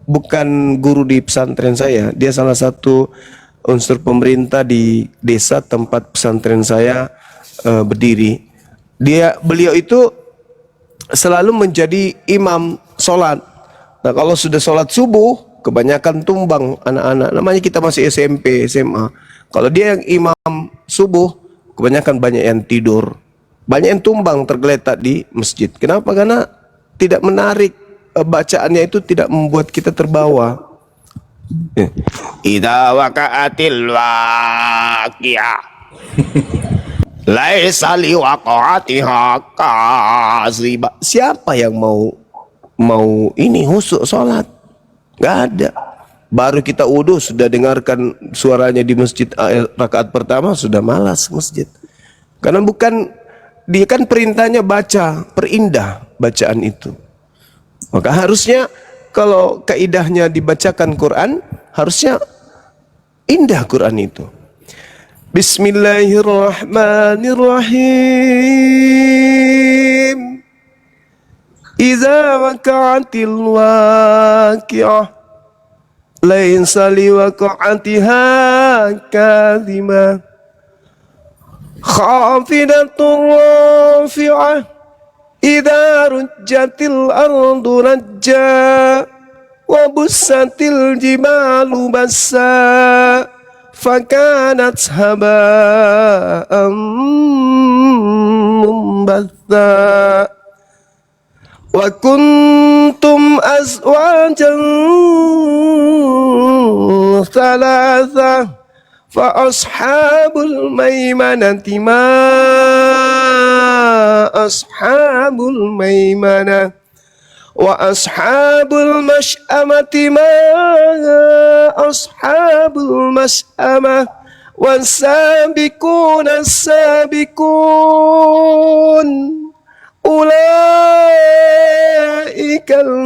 bukan guru di pesantren saya. Dia salah satu unsur pemerintah di desa tempat pesantren saya berdiri. Beliau itu selalu menjadi imam sholat. Nah, kalau sudah sholat subuh, kebanyakan tumbang anak-anak. Namanya kita masih SMP, SMA. Kalau dia yang imam subuh, kebanyakan banyak yang tidur. Banyak yang tumbang tergeletak di masjid. Kenapa? Karena tidak menarik, bacaannya itu tidak membuat kita terbawa. Idza waqa'atil waqi'ah laisa liwaqa'atiha kaziba. Siapa yang mau ini husuk sholat? Gak ada. Baru kita wudu sudah dengarkan suaranya di masjid rakaat pertama sudah malas masjid. Karena bukan, dia kan perintahnya baca, perindah bacaan itu. Maka harusnya kalau kaidahnya dibacakan Quran, harusnya indah Quran itu. Bismillahirrahmanirrahim. Iza waqa'atil waqi'ah laisa liwaqa'atiha kadhibah khafidatur rafi'ah idza rujjatil ardu rajja wa bussatil jibalu bassa fakanat haba'an mumbatha wa kuntum azwajan thalatha fa ashabul maimanati ma ashabul maimanah wa ashabul mash'amati ma ashabul mash'amah wasabiquna sabiqun ulaikal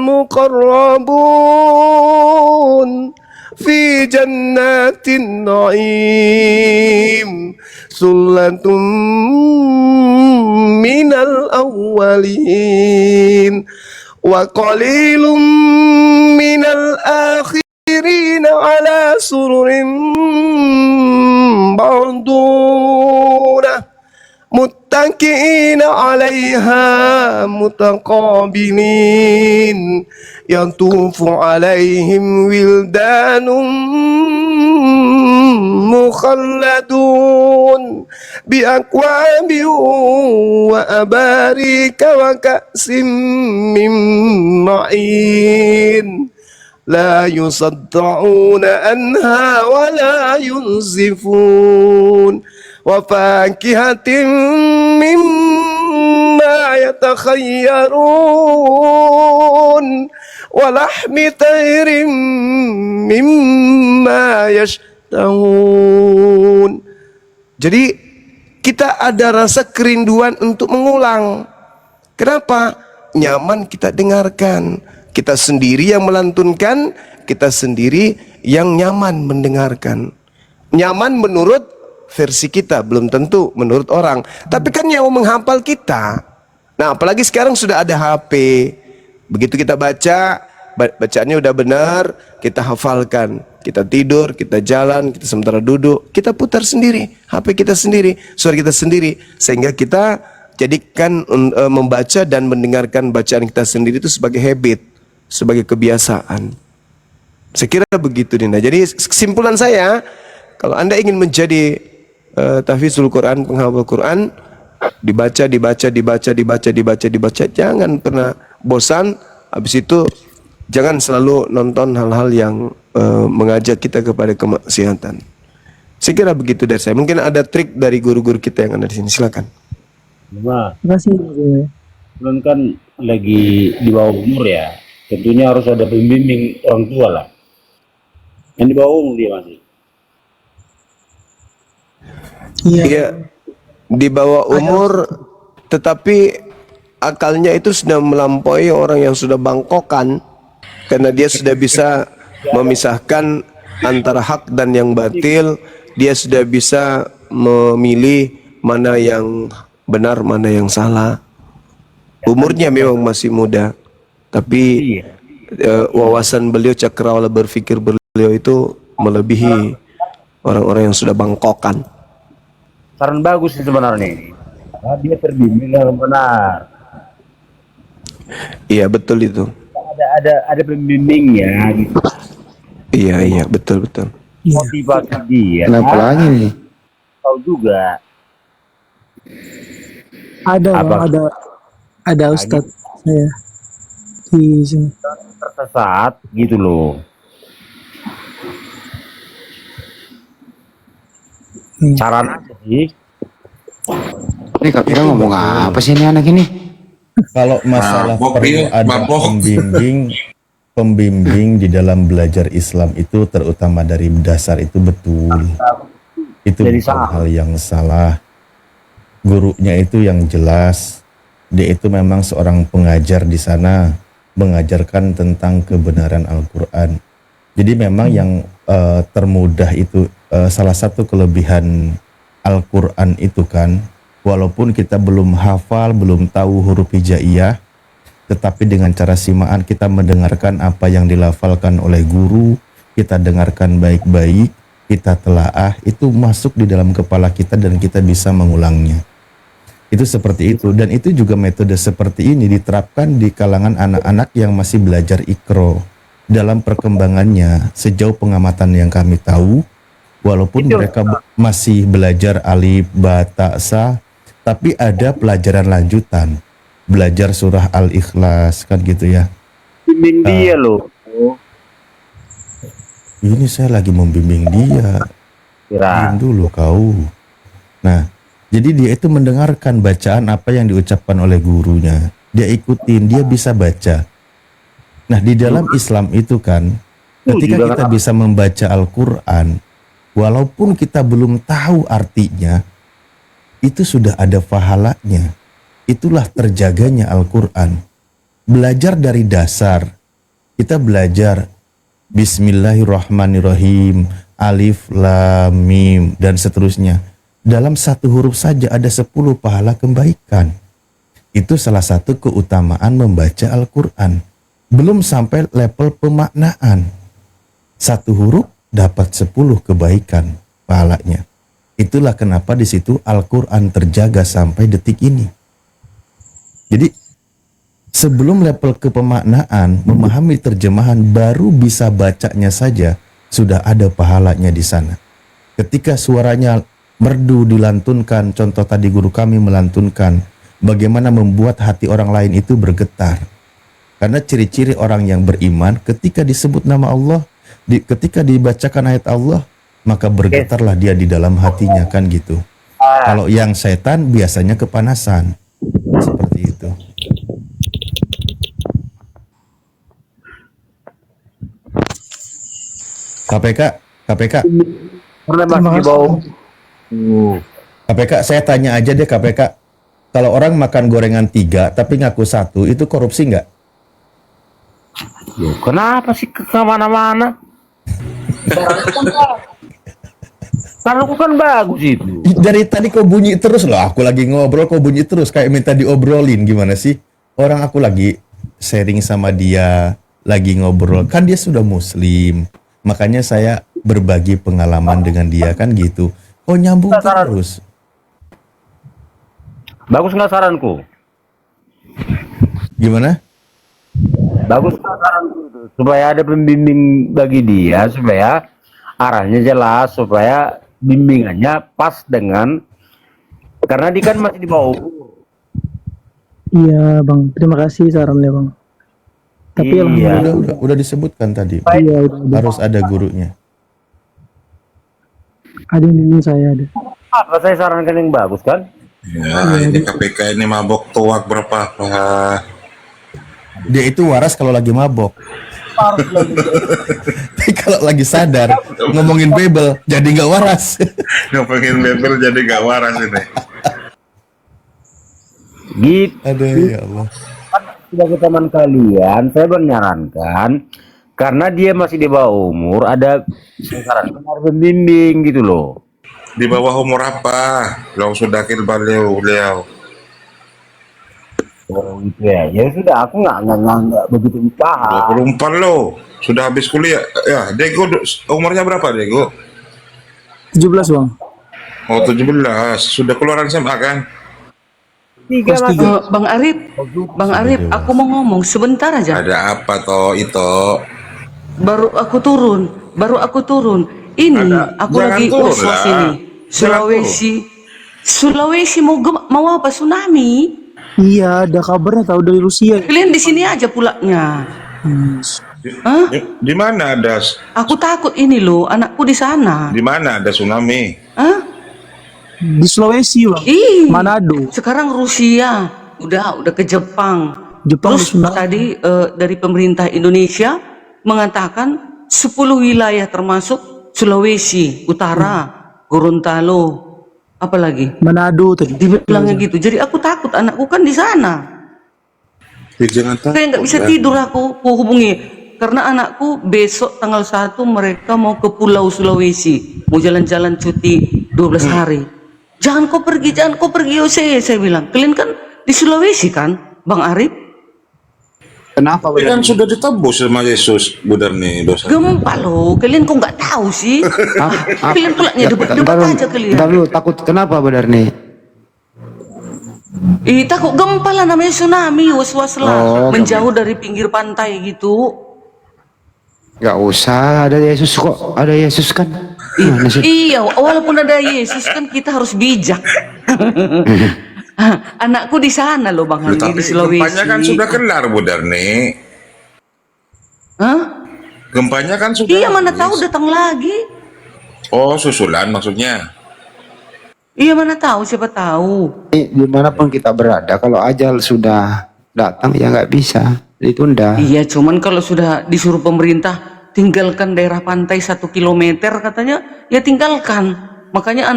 muqarrabun fi jannatin na'im sullatun minal awwalin wa qalilum minal akhirin ala sururin ba'duna muttaqi'ina 'alaiha mutaqabilin yatufu 'alaihim wildanun mukhalladun bi akwabin wa abarika wa ka'sim min ma'in la yusaddauna anha wa la yunzifun wa fakihatin mimma yatakhayyarun wa lahmi tayrin mimma yashtahun. Jadi kita ada rasa kerinduan untuk mengulang. Kenapa? Nyaman kita dengarkan. Kita sendiri yang melantunkan, kita sendiri yang nyaman mendengarkan. Nyaman menurut versi kita, belum tentu menurut orang. Tapi kan yang menghafal kita. Nah, apalagi sekarang sudah ada HP. Begitu kita baca, bacaannya udah benar, kita hafalkan. Kita tidur, kita jalan, kita sementara duduk, kita putar sendiri HP kita sendiri, suara kita sendiri, sehingga kita jadikan membaca dan mendengarkan bacaan kita sendiri itu sebagai habit, sebagai kebiasaan. Saya kira begitu, Dinda. Jadi kesimpulan saya, kalau Anda ingin menjadi tahfizul Quran, penghafal Quran, dibaca, jangan pernah bosan. Habis itu jangan selalu nonton hal-hal yang mengajak kita kepada kemaksiatan. Saya kira begitu dari saya. Mungkin ada trik dari guru-guru kita yang ada di sini. Silakan. Terima kasih. Belum kan lagi di bawah umur ya. Tentunya harus ada pembimbing orang tua lah. Yang di bawah umur dia masih. Iya, di bawah umur, tetapi akalnya itu sudah melampaui orang yang sudah bangkokan, karena dia sudah bisa memisahkan antara hak dan yang batil. Dia sudah bisa memilih mana yang benar, mana yang salah. Umurnya memang masih muda, tapi wawasan beliau, cakrawala berpikir beliau itu melebihi orang-orang yang sudah bangkokan. Saran bagus sih sebenarnya. Nah, dia terbimbing yang benar. Iya, betul itu. Ada pembimbingnya gitu. Iya, betul. Motivasi dia. Kenapa lagi nih? Tahu juga. Ada, Apa? Bang, ada Ustadz saya di sini. Tersesat gitu loh. Saran aja sih. Ini Kak Pira ngomong apa sih ini anak ini? Kalau masalah Mabok, perlu iya, ada mabok. pembimbing di dalam belajar Islam itu terutama dari dasar itu betul. Itu Jadi bukan salah. hal yang salah. Gurunya itu yang jelas. Dia itu memang seorang pengajar di sana, mengajarkan tentang kebenaran Al-Quran. Jadi memang yang termudah itu salah satu kelebihan Al-Quran itu kan, walaupun kita belum hafal, belum tahu huruf hijaiyah, tetapi dengan cara simaan kita mendengarkan apa yang dilafalkan oleh guru, kita dengarkan baik-baik, kita telaah, itu masuk di dalam kepala kita dan kita bisa mengulangnya. Itu seperti itu, dan itu juga metode seperti ini diterapkan di kalangan anak-anak yang masih belajar Iqra. Dalam perkembangannya, sejauh pengamatan yang kami tahu, walaupun mereka masih belajar alif, ba, ta, sa, tapi ada pelajaran lanjutan, belajar surah Al-Ikhlas kan gitu ya. Bimbing dia loh. Ini saya lagi membimbing dia. Kira. Diam dulu kau. Nah, jadi dia itu mendengarkan bacaan apa yang diucapkan oleh gurunya. Dia ikutin, dia bisa baca. Nah, di dalam Islam itu kan, ketika kita bisa membaca Al-Quran, walaupun kita belum tahu artinya, itu sudah ada pahalanya. Itulah terjaganya Al-Quran. Belajar dari dasar, kita belajar Bismillahirrahmanirrahim, Alif, Lam, Mim, dan seterusnya. Dalam satu huruf saja ada 10 pahala kebaikan. Itu salah satu keutamaan membaca Al-Quran. Belum sampai level pemaknaan. Satu huruf dapat 10 kebaikan pahalanya. Itulah kenapa di situ Al-Quran terjaga sampai detik ini. Jadi sebelum level kepemaknaan, memahami terjemahan, baru bisa bacanya saja sudah ada pahalanya di sana. Ketika suaranya merdu dilantunkan, contoh tadi guru kami melantunkan, bagaimana membuat hati orang lain itu bergetar. Karena ciri-ciri orang yang beriman ketika disebut nama Allah, ketika dibacakan ayat Allah, maka bergetarlah dia di dalam hatinya kan gitu. Kalau yang setan biasanya kepanasan. Seperti itu. KPK. KPK, saya tanya aja deh KPK. Kalau orang makan gorengan 3 tapi ngaku 1, itu korupsi nggak? Loh, kenapa sih ke mana-mana? Kalau aku kan bagus itu. Dari tadi kau bunyi terus loh. Aku lagi ngobrol kau bunyi terus kayak minta diobrolin. Gimana sih? Orang aku lagi sharing sama dia, lagi ngobrol. Kan dia sudah muslim. Makanya saya berbagi pengalaman dengan dia kan gitu. Kau nyambung terus. Bagus nggak saranku? Gimana? Bagus nggak saranku itu? Supaya ada pembimbing bagi dia, supaya arahnya jelas, supaya bimbingannya pas dengan, karena dia kan masih di bawah umur. Iya bang, terima kasih sarannya bang. Tapi Iya. Udah disebutkan tadi. Iya, udah. Harus ada gurunya. Ada yang bimbing saya ada. Apa saya sarankan yang bagus kan? Ya, ini KPK ini mabok tuak berapa? Dia itu waras kalau lagi mabok. Tapi kalau lagi sadar ngomongin Bible jadi nggak waras. Ngomongin bebel jadi gak waras ini. Gitu. Aduh ya Allah. Sebagai teman kalian, saya menyarankan, karena dia masih di bawah umur, ada sarankan harus pembimbing gitu loh. Di bawah umur apa? Lo sudah beliau. Oh gitu ya. Ya sudah, aku nggak begitu paham. 24 lo. Sudah habis kuliah. Ya, Dego umurnya berapa, Dego? 17 bang. Oh, 17. Sudah keluaran SMA kan? Bang Arif, aku mau ngomong sebentar aja. Ada apa toh itu? Baru aku turun. Ini aku jangan lagi turun was-was lah. ini. Jangan Sulawesi mau apa tsunami? Iya, ada kabarnya tahu dari Rusia. Kalian di sini aja pulangnya. Hah? Di mana ada? Aku takut ini loh, anakku di sana. Di mana ada tsunami? Hah? Di Sulawesi bang. Ih, Manado. sekarang Rusia udah ke Jepang. Jepang Terus di tadi dari pemerintah Indonesia mengatakan 10 wilayah termasuk Sulawesi Utara, Gorontalo, apalagi Manado tadi. dibilangnya gitu. Jadi aku takut, anakku kan di sana. Ya, jangan takut. Saya nggak bisa tidur, aku hubungi karena anakku besok tanggal 1 mereka mau ke Pulau Sulawesi, mau jalan-jalan cuti 12 hari. Jangan kau pergi Yose, saya bilang. Kalian kan di Sulawesi kan, Bang Arif? Kenapa Tapi kan sudah ditebus sama Yesus, Budar nih dosa. Gempa loh, kalian kok nggak tahu sih? Kalian pulaknya debat aja kalian. Ntar lu takut kenapa benar nih? Takut gempa lah, namanya tsunami, was-was lah. Oh, Menjauh dari pinggir pantai gitu. Gak usah, ada Yesus kok, ada Yesus kan. Mana sih? Iya, walaupun ada Yesus kan kita harus bijak. Anakku di sana loh Bang Handi, Tapi di Sulawesi. gempanya kan sudah kelar, Budar nih. Hah? Gempanya kan sudah. Iya, mana habis. tahu datang lagi. Oh, susulan maksudnya. Iya, mana tahu, siapa tahu. Dimanapun kita berada, kalau ajal sudah datang ya nggak bisa ditunda. Iya, cuman kalau sudah disuruh pemerintah tinggalkan daerah pantai 1 kilometer katanya, ya tinggalkan. Makanya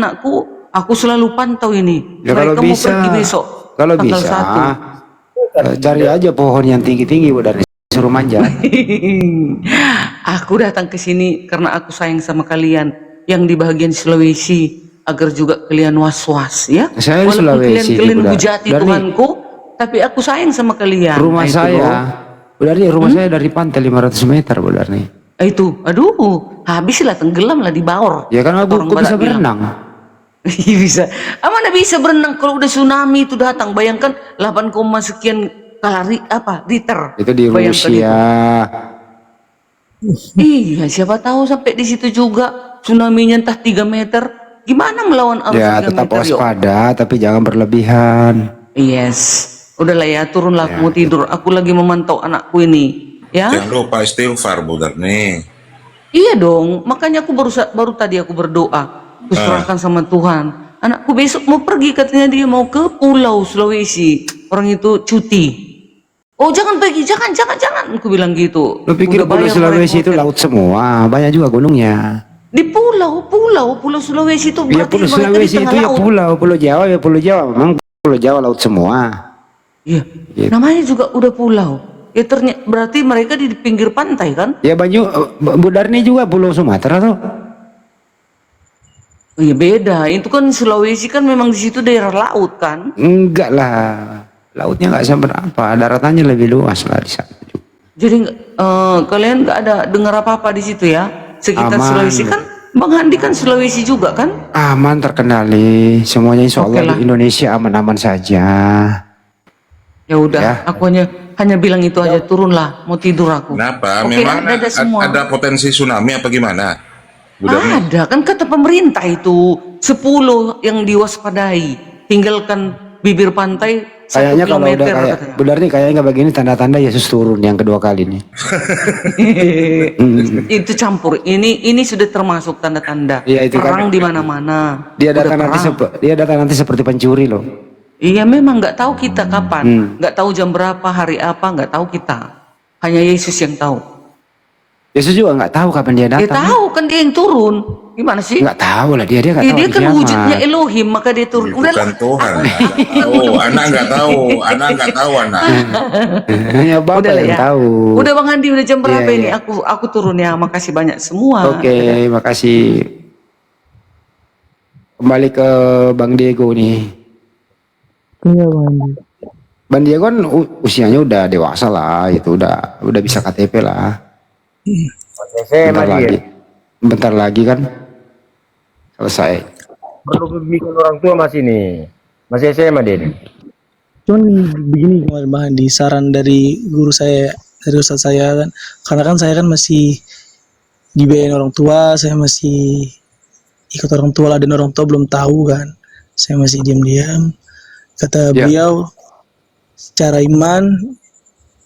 aku selalu pantau ini. Ya, kalau Mereka mau bisa, pergi besok. kalau tanggal bisa, 1. cari aja pohon yang tinggi-tinggi dari suruh manjat. Aku datang ke sini karena aku sayang sama kalian yang di bagian Sulawesi, agar juga kalian was-was ya. Saya di Walaupun Sulawesi kalian juga. hujati Dari Tuhanku, tapi aku sayang sama kalian. rumah Nah, itu saya, loh. rumah saya dari pantai 500 meter nih. Itu, aduh, habislah tenggelam lah di bawah. Ya kan aku Orang bisa Batak bilang. berenang. Iya bisa. Mana bisa berenang kalau udah tsunami itu datang. Bayangkan 8, sekian liter. Itu di Bayangkan Rusia. Iya, siapa tahu sampai di situ juga tsunami-nya entah 3 meter. Gimana melawan arus Ya 3 tetap meter? Yuk? waspada, tapi jangan berlebihan. Yes. Udahlah ya, turunlah aku mau tidur. Aku lagi memantau anakku ini. Ya. Jangan lupa istighfar, Budar nih. Iya dong, makanya aku baru tadi aku berdoa, aku serahkan sama Tuhan. Anakku besok mau pergi, katanya dia mau ke Pulau Sulawesi. Orang itu cuti. Oh jangan pergi, jangan. Aku bilang gitu. Lu pikir Udah Pulau bayar Sulawesi mereka itu hotel. laut semua, banyak juga gunungnya. Di Pulau Sulawesi itu Ya berarti Pulau mereka di Sulawesi tengah itu ya laut. Pulau Jawa ya Pulau Jawa, memang Pulau Jawa laut semua. Iya, Gitu. namanya juga udah pulau. Ya ternyata berarti mereka di pinggir pantai kan? Ya Budarni juga Pulau Sumatera tuh. Oh, iya beda. Itu kan Sulawesi kan memang di situ daerah laut kan? Enggak lah, lautnya nggak seberapa, daratannya lebih luas lah di sana. Jadi kalian nggak ada dengar apa-apa di situ ya? Sekitar Aman. Sulawesi kan? Bang Handi kan Sulawesi juga kan? Aman, terkendali, semuanya insya Oke Allah lah. di Indonesia aman-aman saja. Ya udah, Ya. aku hanya bilang itu aja, turunlah, mau tidur aku. Kenapa? Oke, Memang ada semua. ada potensi tsunami apa gimana? Budar nih. Ada kan kata pemerintah itu 10 yang diwaspadai, tinggalkan bibir pantai 1 Kayaknya kalau udah kilometer kayak katanya. Budar nih kayaknya nggak begini tanda-tanda Yesus turun yang kedua kali nih. Itu campur. Ini sudah termasuk tanda-tanda. Iya, itu kan. Perang di mana-mana. Dia Udah datang nanti seperti pencuri loh. Iya, memang nggak tahu kita kapan, nggak tahu jam berapa, hari apa, nggak tahu kita. Hanya Yesus yang tahu. Yesus juga nggak tahu kapan dia Dia datang. tahu kan, dia yang turun. Gimana sih? Nggak tahu lah dia nggak Iya, tahu dia hari kan kiamat. wujudnya Elohim, maka dia turun. Bukan Tuhan. Anak nggak tahu. Anak nggak tahu. Hanya Bapak Udah lah yang ya. tahu. Udah Bang Andi, udah jam berapa Iya, ini? iya. Aku turun ya. Makasih banyak semua. Oke, makasih. Kembali ke Bang Diego nih. Iya Bang Andi. Bang Diego kan usianya udah dewasa lah, itu udah bisa KTP lah. Bentar lagi kan selesai. Perlu bimbingan orang tua masih nih. Masih SMA dia nih. Cuman begini kemarin Bang Andi, saran dari guru saya, dari ustadz saya kan, karena kan saya kan masih dibiayain orang tua, saya masih ikut orang tua lah, dan orang tua belum tahu kan, saya masih diam-diam. Kata Ya. beliau, secara iman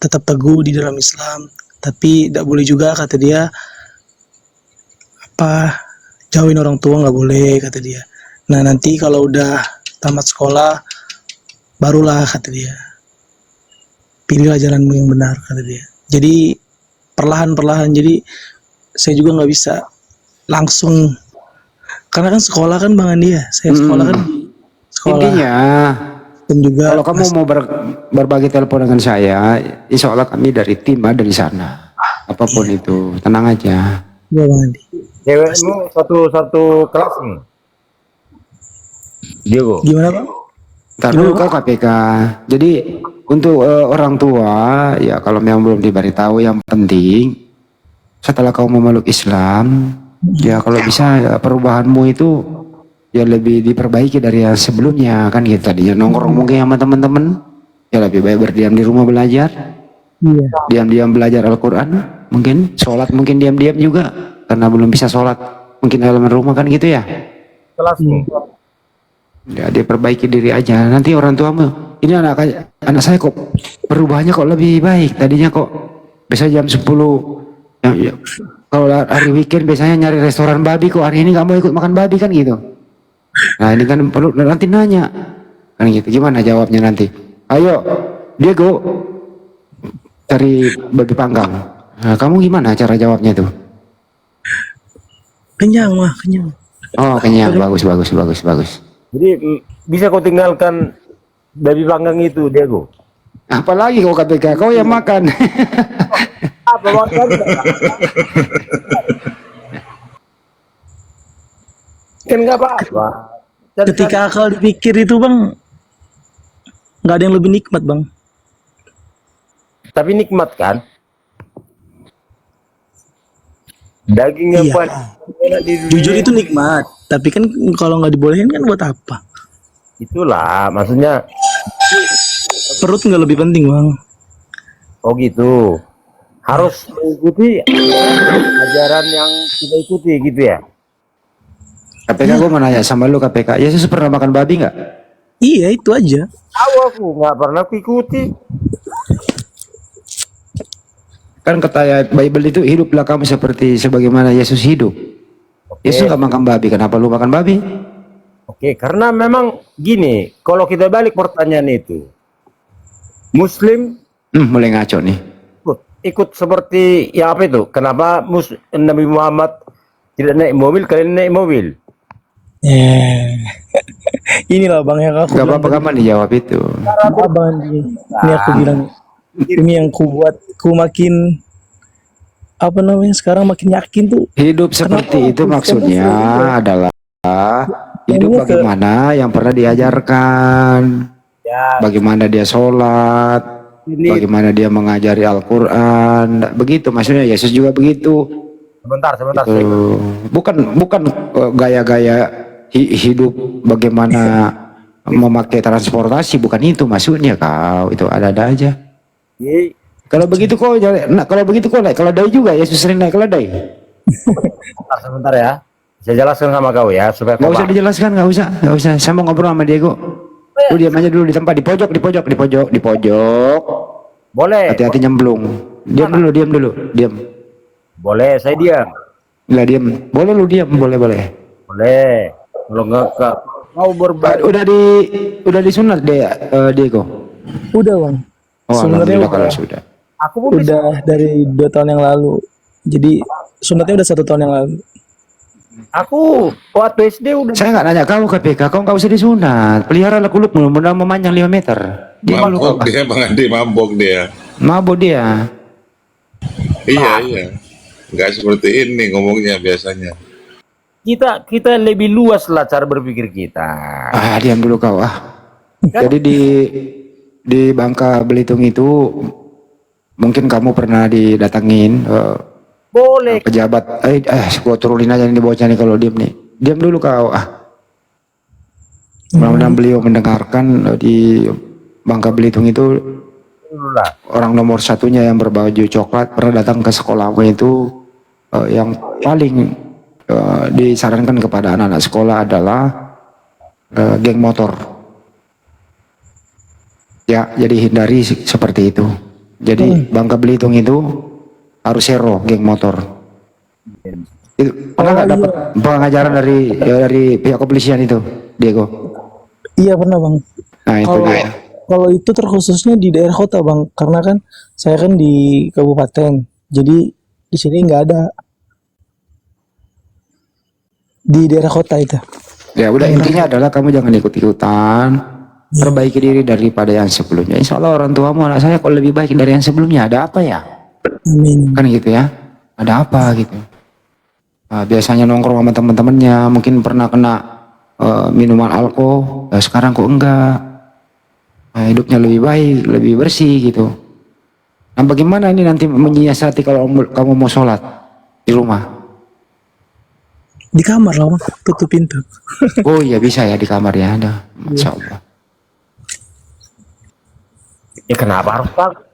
tetap teguh di dalam Islam, tapi tidak boleh juga, kata dia, jauhin orang tua, nggak boleh, kata dia. Nah nanti kalau udah tamat sekolah, barulah kata dia, pilihlah jalanmu yang benar kata dia. Jadi perlahan-perlahan, jadi saya juga nggak bisa langsung, karena kan sekolah kan Bang Andi ya, saya sekolah kan di sekolah. Intinya Dan juga kalau kamu mau berbagi telepon dengan saya, insya Allah kami dari tim ada di sana. Apapun itu, tenang aja. ya Bang Andi. Cewekmu satu kelas nih. Diego. Gimana Bang? Ntar dulu kau KPK. Jadi untuk orang tua ya kalau memang belum diberitahu, yang penting setelah kau memeluk Islam ya kalau bisa ya, perubahanmu itu ya lebih diperbaiki dari yang sebelumnya kan gitu. Tadinya nongkrong mungkin sama teman-teman ya lebih baik berdiam di rumah belajar. Iya. Diam-diam belajar Al-Quran, mungkin sholat mungkin diam-diam juga karena belum bisa sholat mungkin dalam rumah kan gitu ya. Kelas Ya dia perbaiki diri aja. Nanti orang tuamu, ini anak saya kok perubahannya kok lebih baik. Tadinya kok bisa jam 10 ya, kalau hari weekend biasanya nyari restoran babi, kok hari ini nggak mau ikut makan babi kan gitu. Nah ini kan perlu nanti nanya kan gitu. Gimana jawabnya nanti? Ayo Diego cari babi panggang. Nah, kamu gimana cara jawabnya tuh? Kenyang mah, kenyang. Oh kenyang, bagus. Jadi bisa kau tinggalkan babi panggang itu, Diego? Apalagi kau KPK, kau yang makan. Apa makan? Kan nggak apa-apa. Ketika akal dipikir itu Bang, nggak ada yang lebih nikmat Bang. Tapi nikmat kan? Daging yang Iya. paling enak di dunia. Jujur itu nikmat, tapi kan kalau nggak dibolehin kan buat apa? Itulah maksudnya. Perut nggak lebih penting Bang. Oh gitu. Harus mengikuti ajaran yang kita ikuti gitu ya. KPK gue mau nanya sama lu KPK, Yesus pernah makan babi nggak? Iya itu aja. Tahu aku nggak pernah aku ikuti. Kan kata Bible itu hiduplah kamu seperti sebagaimana Yesus hidup. Yesus nggak makan babi, kenapa lu makan babi? Oke, karena memang gini, kalau kita balik pertanyaan itu, Muslim Mulai ngaco nih. ikut seperti ya apa itu? Kenapa Nabi Muhammad tidak naik mobil, kalian naik mobil? Inilah Bang yang aku Gak bilang apa-apa kapan dijawab itu. Maaf, Bang Andi. Ini aku bilang, ini yang ku buat ku makin apa namanya sekarang makin yakin tuh. Hidup seperti itu maksudnya adalah hidup bagaimana yang pernah diajarkan, bagaimana dia sholat, bagaimana dia mengajari Al-Quran, begitu maksudnya. Yesus juga begitu. Sebentar. Gitu. Bukan gaya-gaya hidup bagaimana memakai transportasi, bukan itu maksudnya kau. Itu ada-ada aja. Kalau begitu kau naik keledai juga. Yesus sering naik keledai. Sebentar ya. Saya jelaskan sama kau ya supaya Gak usah dijelaskan, gak usah. Saya mau ngobrol sama Diego. Lu diam aja dulu di tempat, di pojok. Boleh. Hati-hati nyemplung. Diam dulu. Boleh, saya diam. Nggak diam. Boleh lu diam, boleh. Boleh. Kalau nggak mau berbagi. Udah disunat deh, Diego. Udah Bang. Oh, Sebenarnya alhamdulillah kalau sudah. Aku pun udah dari 2 tahun yang lalu. Jadi sunatnya udah 1 tahun yang lalu. Aku waktu SD udah. Saya nggak nanya kau KPK, kau nggak usah disunat. Pelihara kuluk mudah memanjang 5 meter. Mabok dia, Bang Andi, mabok dia. Mabuk dia. Iya. Nggak seperti ini ngomongnya biasanya. Kita lebih luas lah cara berpikir kita. Diam dulu kau Jadi di Bangka Belitung itu mungkin kamu pernah didatangin Boleh. pejabat. Gua turunin aja nih bocah nih kalau diam nih. Diam dulu kau Mudah-mudahan beliau mendengarkan. Di Bangka Belitung itu orang nomor satunya yang berbaju coklat pernah datang ke sekolahku itu. Yang paling disarankan kepada anak-anak sekolah adalah geng motor. Ya, jadi hindari seperti itu. Jadi Bangka Belitung itu harus hero geng motor. Pernah nggak dapat pengajaran dari pihak kepolisian itu, Diego? Iya pernah bang. Nah itu Kalau dia. kalau itu terkhususnya di daerah kota bang, karena kan saya kan di kabupaten, jadi di sini nggak ada di daerah kota itu. Ya udah, intinya adalah kamu jangan ikut-ikutan, perbaiki diri daripada yang sebelumnya. Insya Allah orang tuamu, anak saya kok lebih baik dari yang sebelumnya. Ada apa ya? Amin. Kan gitu ya. Ada apa gitu. Nah, biasanya nongkrong sama teman-temannya, mungkin pernah kena minuman alkohol, ya sekarang kok enggak. Nah, hidupnya lebih baik, lebih bersih gitu. Nah bagaimana ini nanti menyiasati kalau kamu mau sholat di rumah? Di kamar lah bang, tutup pintu. Oh iya bisa ya di kamar ya, ada. Masya Allah. Ya kenapa harus takut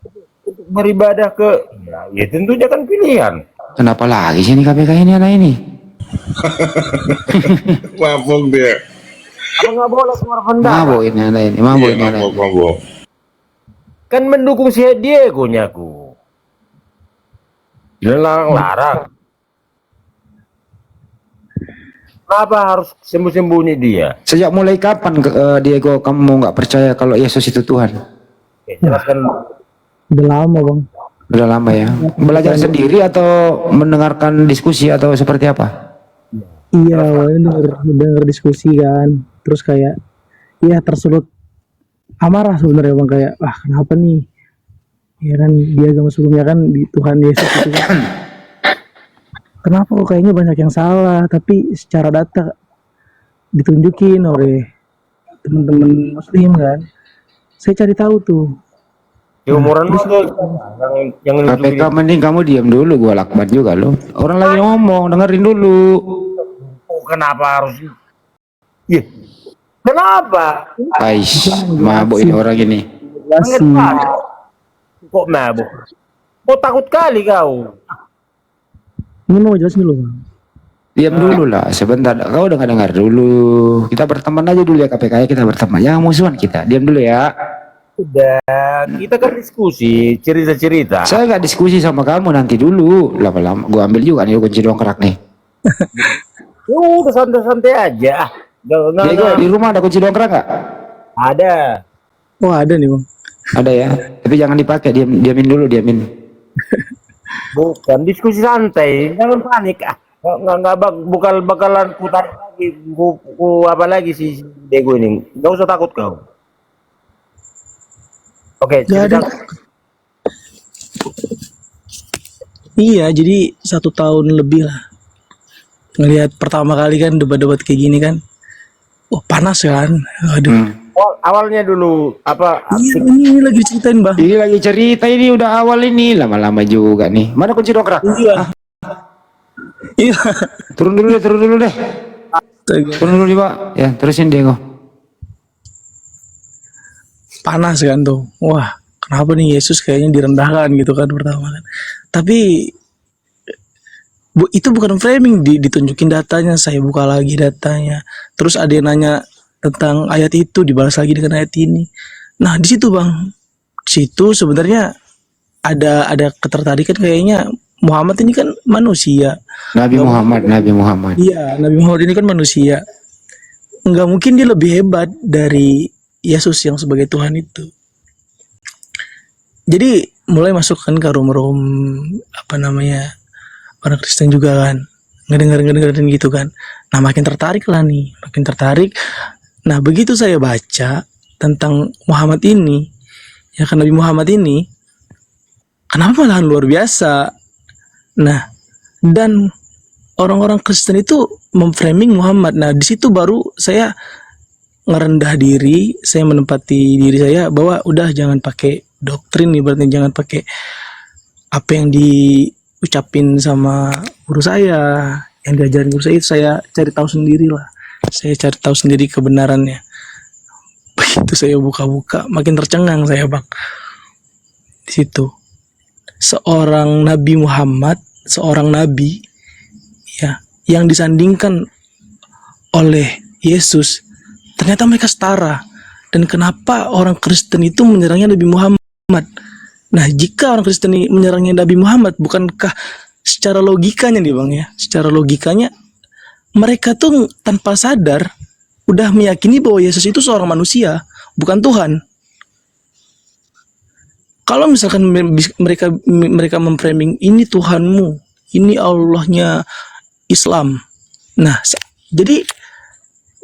untuk beribadah ke? Ya tentunya kan pilihan. Kenapa lagi sih ini KPK ini anak ini? Mabok dia. Apa nggak boleh keluar pendapat? Mabuk ini anak ini, mabuk Iya, ini anak ini. mabok. Kan mendukung si Diego nyaku. Larang-larang. Kenapa harus sembunyi dia? Sejak mulai kapan Diego kamu nggak percaya kalau Yesus itu Tuhan? Ya, jelaskan. Udah lama bang. Udah lama ya. Belajar sendiri atau mendengarkan diskusi atau seperti apa? Iya, awalnya denger diskusi kan, terus kayak, iya tersulut amarah sebenarnya bang, kayak, ah kenapa nih? Ya kan di agama sebelumnya kan di Tuhan Yesus itu kan, kenapa kok kayaknya banyak yang salah, tapi secara data ditunjukin oleh teman-teman Muslim kan, saya cari tahu tuh. Di umuran lu tuh yang KPK mending kamu diam dulu, gua lakban juga lo. Orang lagi ngomong, dengerin dulu. kenapa harus? Iya. Kenapa? Ais, mabuk ini orang ini. Kok mabuk? Kok takut kali kau? Ini mau jelasin dulu bang. Diam dulu lah, sebentar. Kau dengar dulu. Kita berteman aja dulu ya KPK, kita berteman. Jangan musuhan kita. Diam dulu ya. Udah, kita kan diskusi, cerita-cerita. Saya nggak diskusi sama kamu nanti dulu. Lama-lama gua ambil juga nih kunci dongkrak nih. Udah santai-santai aja. Diego, di rumah ada kunci dongkrak nggak? Ada. Oh ada nih bang. Ada ya. Tapi jangan dipakai. Diamin dulu, diamin. Bukan diskusi santai, jangan panik. Bukan bakalan putar lagi, apa lagi si Diego ini. Gak usah takut kau. Oke, cerita. Iya, jadi 1 tahun lebih lah. Ngelihat pertama kali kan debat-debat kayak gini kan. Oh, panas kan. Aduh. Awalnya dulu apa? Iya, ini lagi ceritain, Bang. Ini lagi cerita, ini udah awal ini. Lama-lama juga nih. Mana kunci dongkrak? Iya. Iya. Turun dulu deh, turun dulu deh. Turun dulu Pak. Ya, terusin Diego. Panas kan tuh. Wah, kenapa nih Yesus kayaknya direndahkan gitu kan pertama kan. Tapi itu bukan framing, ditunjukin datanya, saya buka lagi datanya. Terus ada yang nanya tentang ayat itu, dibalas lagi dengan ayat ini. Nah, di situ Bang. Di situ sebenarnya ada ketertarikan kayaknya Muhammad ini kan manusia. Nabi Muhammad. Iya, Nabi Muhammad ini kan manusia. Enggak mungkin dia lebih hebat dari Yesus yang sebagai Tuhan itu. Jadi mulai masuk kan ke room-room orang Kristen juga kan, ngedengerin gitu kan. Nah makin tertarik lah nih, makin tertarik. Nah begitu saya baca tentang Muhammad ini, ya kan Nabi Muhammad ini, kenapa malahan luar biasa. Nah dan orang-orang Kristen itu memframing Muhammad. Nah di situ baru saya ngerendah diri, saya menempati diri saya bahwa udah jangan pakai doktrin nih, berarti jangan pakai apa yang diucapin sama guru saya, yang diajarin guru saya, itu saya cari tahu sendiri lah. Saya cari tahu sendiri kebenarannya. Begitu saya buka-buka, makin tercengang saya Bang. Di situ seorang Nabi Muhammad, seorang nabi ya yang disandingkan oleh Yesus, ternyata mereka setara. Dan kenapa orang Kristen itu menyerangnya Nabi Muhammad? Nah, jika orang Kristen ini menyerangnya Nabi Muhammad, bukankah secara logikanya nih Bang ya, secara logikanya mereka tuh tanpa sadar udah meyakini bahwa Yesus itu seorang manusia, bukan Tuhan. Kalau misalkan mereka memframing ini Tuhanmu, ini Allahnya Islam. Nah, jadi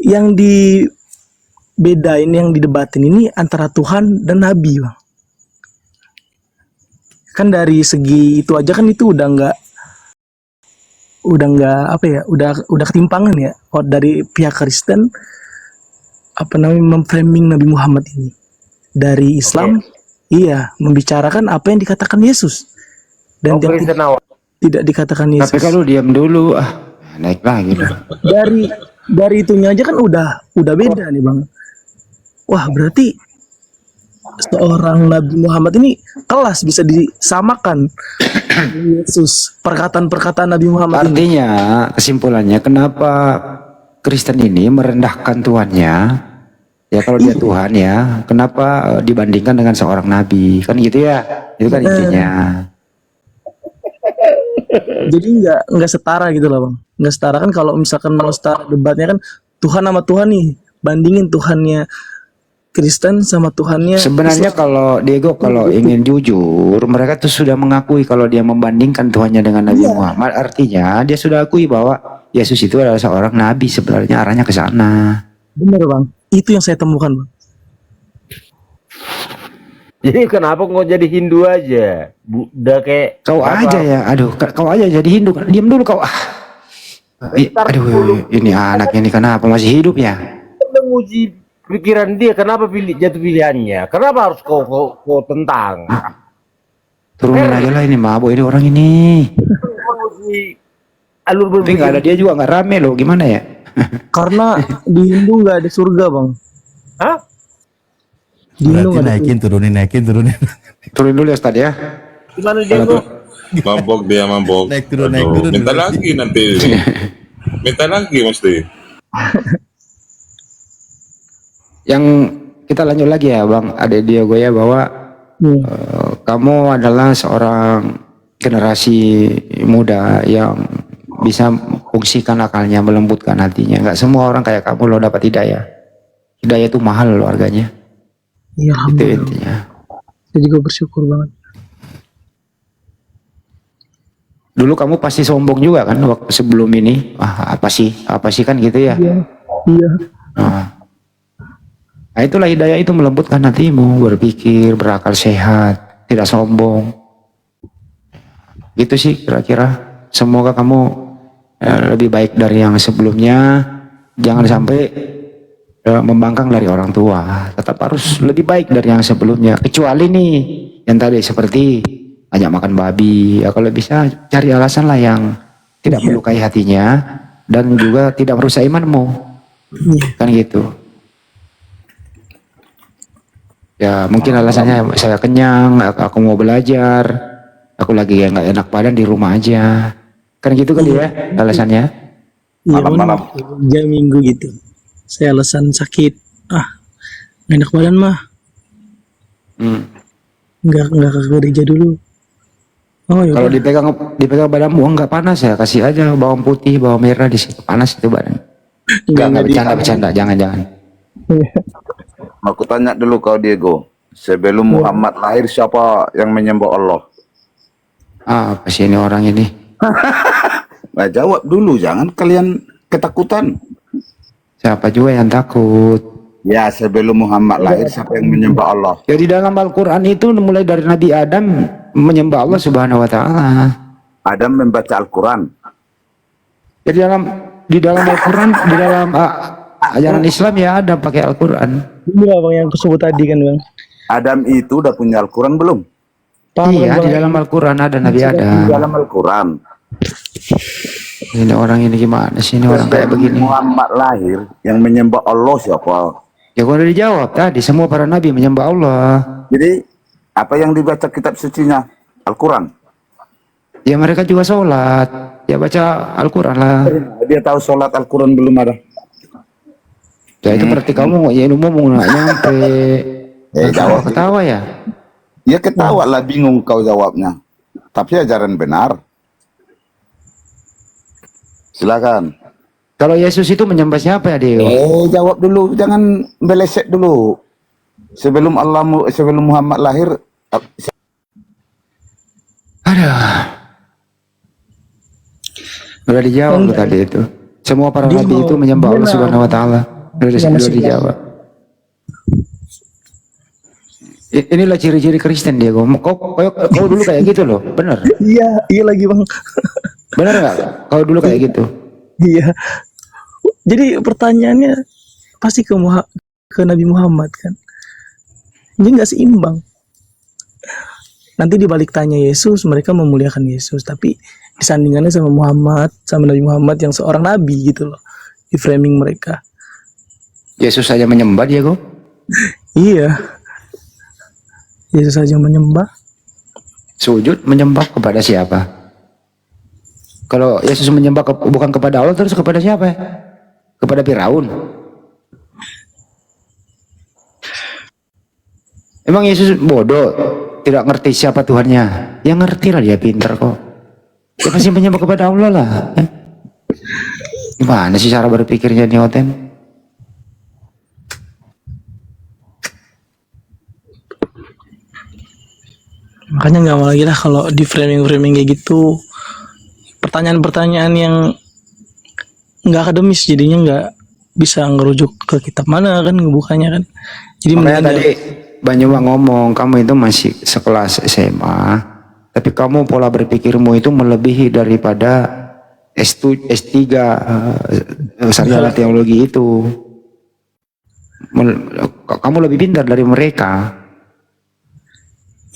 yang dibedain, yang didebatin ini antara Tuhan dan Nabi, Bang. Kan dari segi itu aja kan itu udah nggak apa ya, udah ketimpangan ya. Dari pihak Kristen memframing Nabi Muhammad ini. Dari Islam, iya, membicarakan apa yang dikatakan Yesus dan yang tidak dikatakan Yesus. Tapi kalau diam dulu, naik lagi loh. Dari itunya aja kan udah beda nih Bang. Wah, berarti seorang Nabi Muhammad ini kelas bisa disamakan Yesus, perkataan-perkataan Nabi Muhammad. Artinya kesimpulannya, kenapa Kristen ini merendahkan Tuhannya? Ya kalau dia Tuhan ya, kenapa dibandingkan dengan seorang nabi? Kan gitu ya. Itu kan intinya. Jadi nggak setara gitu lah Bang. Nggak setara kan, kalau misalkan mau setara debatnya kan Tuhan sama Tuhan nih. Bandingin Tuhannya Kristen sama Tuhannya Sebenarnya Islam. kalau Diego kalau ingin jujur, mereka tuh sudah mengakui kalau dia membandingkan Tuhannya dengan Nabi Muhammad, artinya dia sudah akui bahwa Yesus itu adalah seorang nabi, sebenarnya arahnya ke sana. Bener Bang, itu yang saya temukan Bang. Jadi kenapa nggak jadi Hindu aja? Udah kayak Kau aja ya, aduh, kau aja jadi Hindu. Diam dulu kau. Aduh, ini anak ini kenapa masih hidup ya? menguji pikiran dia, kenapa jatuh pilihannya? Kenapa harus kau tentang? Turunin aja lah, ini mabuk ini orang ini. Menguji alur Tapi berpikir. nggak ada dia juga nggak rame loh, gimana ya? Karena di Hindu nggak ada surga Bang. Hah? Di Hindu Berarti nggak ada naikin, turunin. Turunin dulu ya Ustadz ya. Gimana Diego? Mabok dia mabok. Naik turun. Minta lagi nanti. Minta lagi mesti. Yang kita lanjut lagi ya Bang Ade Diego ya, bahwa kamu adalah seorang generasi muda yang bisa fungsikan akalnya, melembutkan hatinya. Nggak semua orang kayak kamu loh dapat hidayah. Hidayah itu mahal loh harganya. Iya, Itu alhamdulillah. intinya. Saya juga bersyukur banget. Dulu kamu pasti sombong juga kan waktu sebelum ini. Apa sih kan gitu ya. Iya. Nah itulah hidayah itu melembutkan hatimu, berpikir, berakal sehat, tidak sombong. Gitu sih kira-kira. Semoga kamu lebih baik dari yang sebelumnya. Jangan sampai membangkang dari orang tua. Tetap harus lebih baik dari yang sebelumnya. Kecuali nih yang tadi seperti ajak makan babi. Ya kalau bisa cari alasan lah yang tidak melukai hatinya dan juga tidak merusak imanmu. Kan gitu. Ya mungkin alasannya saya kenyang, aku mau belajar, aku lagi nggak enak badan di rumah aja. Kan gitu kali ya alasannya. Iya, malam-malam jam minggu gitu. Saya alasan sakit. Nggak enak badan mah. Nggak ke gereja dulu. Oh, ya Kalau dipegang badanmu nggak panas ya, kasih aja bawang putih, bawang merah di situ, panas itu badan. Nggak bercanda, jangan. Aku tanya dulu kau Diego, sebelum Muhammad lahir siapa yang menyembah Allah? Apa sih ini orang ini? Nah, jawab dulu, jangan kalian ketakutan. Siapa juga yang takut? Ya, sebelum Muhammad lahir siapa yang menyembah Allah? Ya di dalam Al-Quran itu mulai dari Nabi Adam menyembah Allah Subhanahu Wa Taala. Adam membaca Al-Quran. Ya di dalam Al-Quran, di dalam ajaran Islam ya ada pakai Al-Quran. Iya Bang yang aku sebut tadi kan Bang. Adam itu udah punya Al-Quran belum? Iya di dalam Al-Quran ada Nabi Adam. Di dalam Al-Quran. Ini orang ini gimana sih, ini orang kayak begini? Muhammad lahir yang menyembah Allah siapa? Ya gua udah dijawab tadi, semua para nabi menyembah Allah. Jadi apa yang dibaca kitab sucinya? Al-Quran. Ya mereka juga sholat, ya baca Al-Quran lah. Dia tahu sholat Al-Quran belum ada. Ya itu berarti kamu ya ilmu mau nggak nyampe. Jawab ketawa ya? Ya ketawa lah, bingung kau jawabnya. Tapi ajaran benar. Silakan. Kalau Yesus itu menyembah siapa ya Dio? Jawab dulu, jangan beleset dulu. Sebelum Muhammad lahir, Udah dijawab tadi itu. Semua para nabi itu menyembah Allah Subhanahu wa taala. Udah dijawab. Inilah ciri-ciri Kristen Diego. Kau dulu kayak gitu loh, bener? Iya lagi bang. Bener nggak? Kau dulu kayak gitu? Iya. Jadi pertanyaannya pasti ke Nabi Muhammad kan. Jadi nggak seimbang. Nanti dibalik tanya Yesus, mereka memuliakan Yesus, tapi disandingannya sama Muhammad, sama Nabi Muhammad yang seorang nabi gitu loh. Di framing mereka. Yesus saja menyembah Diego? Iya. Yesus saja menyembah. Sujud menyembah kepada siapa? Kalau Yesus menyembah bukan kepada Allah, terus kepada siapa ya? Kepada Firaun. Emang Yesus bodoh, tidak ngerti siapa Tuhannya? Ya ngerti lah, dia pintar kok. Dia pasti menyembah kepada Allah lah. Gimana sih cara berpikirnya nih Oten? Makanya nggak mau lagi lah kalau di framing kayak gitu. Pertanyaan-pertanyaan yang nggak akademis, jadinya nggak bisa ngerujuk ke kitab mana kan, ngebukanya kan. Jadi makanya tadi Banyuma ngomong, kamu itu masih sekelas SMA, tapi kamu pola berpikirmu itu melebihi daripada S3 sarjana teologi itu. Kamu lebih pintar dari mereka.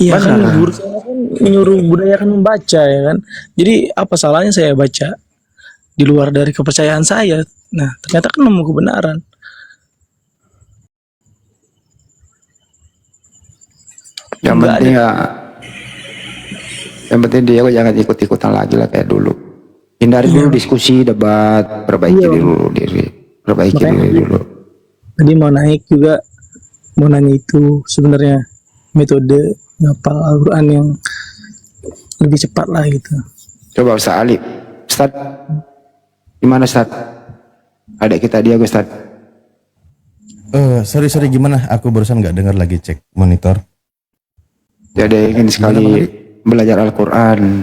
Iya kan, guru saya kan menyuruh budayakan membaca ya kan. Jadi apa salahnya saya baca di luar dari kepercayaan saya? Nah ternyata kan nemu kebenaran. Yang penting dia jangan ikut-ikutan lagi lah kayak dulu. Hindari dulu diskusi, debat, perbaiki dulu diri, dulu. Tadi mau naik juga, mau nanya itu sebenarnya metode ngapal Al-Quran yang lebih cepat lah gitu. Coba Ustaz Ali, Ustaz, gimana Ustaz? Adik kita dia Ustaz. Sorry gimana? Aku barusan nggak dengar lagi, cek monitor. Jadi ingin sekali belajar Al-Quran.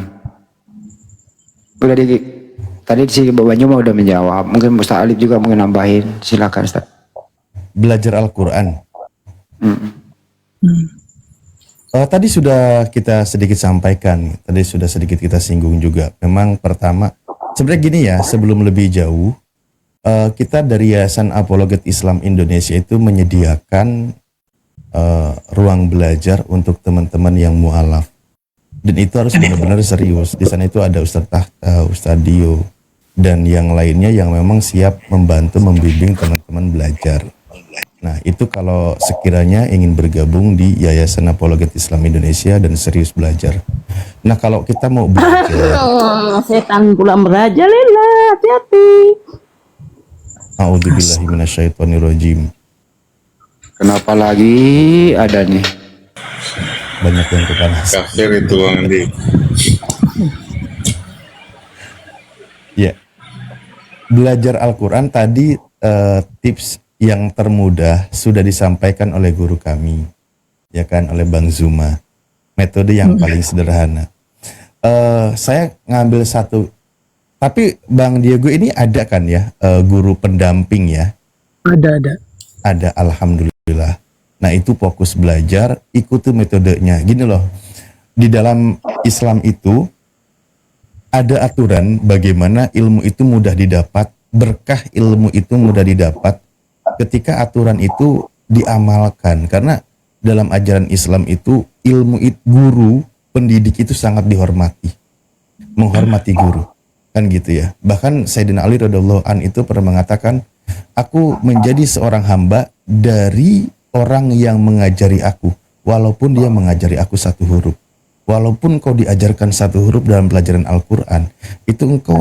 Tadi si Bapaknya udah menjawab. Mungkin Ustaz Alif juga mungkin nambahin. Silakan Ustaz. Belajar Al-Quran. Tadi sudah kita sedikit sampaikan. Tadi sudah sedikit kita singgung juga. Memang pertama, sebenarnya gini ya, sebelum lebih jauh, kita dari Yayasan Apologet Islam Indonesia itu menyediakan ruang belajar untuk teman-teman yang mualaf, dan itu harus benar-benar serius. Di sana itu ada Ustadz Tahta, Ustadz Dio, dan yang lainnya yang memang siap membantu membimbing teman-teman belajar. Nah itu kalau sekiranya ingin bergabung di Yayasan Apologet Islam Indonesia dan serius belajar. Nah kalau kita mau belajar, setan pulang merajalela, hati-hati. A'udzubillahi minasyaitonirrajim. Kenapa lagi ada nih? Banyak yang kepanas. Kafir itu Andi. Ya, belajar Al-Quran tadi tips yang termudah sudah disampaikan oleh guru kami, ya kan, oleh Bang Zuma. Metode yang paling sederhana. Saya ngambil satu, tapi Bang Diego ini ada kan ya guru pendamping ya? Ada, alhamdulillah. Nah itu fokus belajar, ikuti metodenya. Gini loh, di dalam Islam itu ada aturan bagaimana ilmu itu mudah didapat, berkah ilmu itu mudah didapat ketika aturan itu diamalkan. Karena dalam ajaran Islam itu ilmu guru, pendidik itu sangat dihormati, menghormati guru, kan gitu ya. Bahkan Sayyidina Ali radhiyallahu an itu pernah mengatakan, aku menjadi seorang hamba dari orang yang mengajari aku, walaupun dia mengajari aku satu huruf. Walaupun kau diajarkan satu huruf dalam pelajaran Al-Quran, itu engkau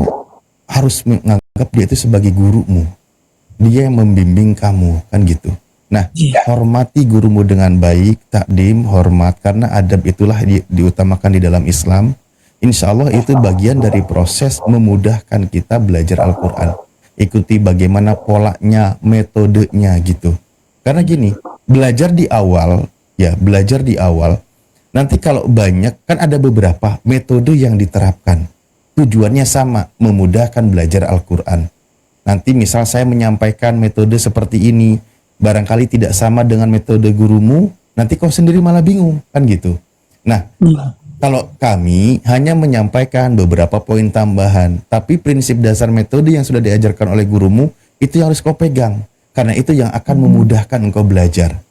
harus menganggap dia itu sebagai gurumu. Dia yang membimbing kamu, kan gitu. Nah, hormati gurumu dengan baik, takdim, hormat, karena adab itulah diutamakan di dalam Islam. insya Allah itu bagian dari proses memudahkan kita belajar Al-Quran. Ikuti bagaimana polanya, metodenya gitu. Karena gini, belajar di awal, nanti kalau banyak, kan ada beberapa metode yang diterapkan. Tujuannya sama, memudahkan belajar Al-Quran. Nanti misal saya menyampaikan metode seperti ini, barangkali tidak sama dengan metode gurumu, nanti kau sendiri malah bingung, kan gitu. Nah, kalau kami hanya menyampaikan beberapa poin tambahan, tapi prinsip dasar metode yang sudah diajarkan oleh gurumu, itu yang harus kau pegang. Karena itu yang akan memudahkan engkau belajar.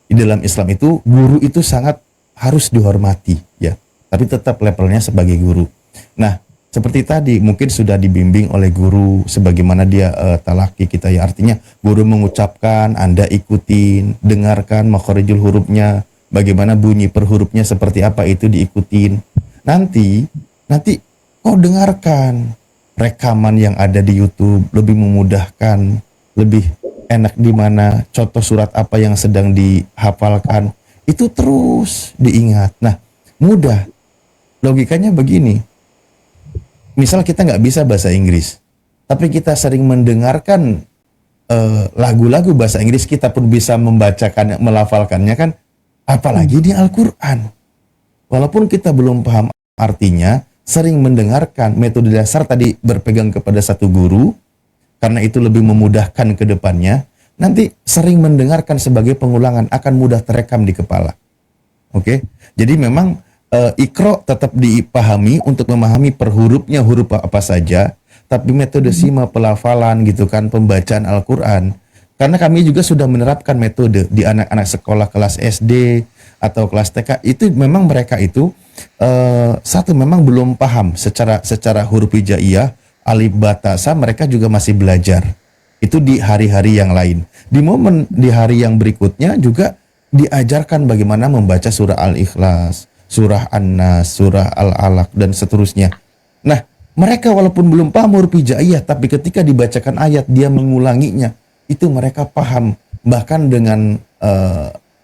Di dalam Islam itu, guru itu sangat harus dihormati, ya. Tapi tetap levelnya sebagai guru. Nah, seperti tadi mungkin sudah dibimbing oleh guru sebagaimana dia talaki kita, ya, artinya guru mengucapkan, Anda ikutin, dengarkan makhorijul hurufnya, bagaimana bunyi per hurufnya seperti apa itu diikutin. Nanti kau dengarkan rekaman yang ada di YouTube, lebih memudahkan, lebih enak di mana, contoh surat apa yang sedang dihafalkan, itu terus diingat. Nah, mudah. Logikanya begini. Misal kita nggak bisa bahasa Inggris, tapi kita sering mendengarkan lagu-lagu bahasa Inggris, kita pun bisa membacakan, melafalkannya kan, apalagi di Al-Quran. Walaupun kita belum paham artinya, sering mendengarkan metode dasar tadi berpegang kepada satu guru, karena itu lebih memudahkan ke depannya, nanti sering mendengarkan sebagai pengulangan akan mudah terekam di kepala. Oke? Jadi memang Iqra tetap dipahami untuk memahami per hurufnya, huruf apa saja, tapi metode sima pelafalan gitu kan, pembacaan Al-Quran. Karena kami juga sudah menerapkan metode di anak-anak sekolah kelas SD atau kelas TK, itu memang mereka itu satu memang belum paham secara huruf hijaiyah, alif ba ta sa, mereka juga masih belajar. Itu di hari-hari yang lain. Di hari yang berikutnya juga diajarkan bagaimana membaca surah Al-Ikhlas, surah An-Nas, surah Al-Alaq, dan seterusnya. Nah, mereka walaupun belum paham huruf hijaiyah, tapi ketika dibacakan ayat, dia mengulanginya. Itu mereka paham. Bahkan dengan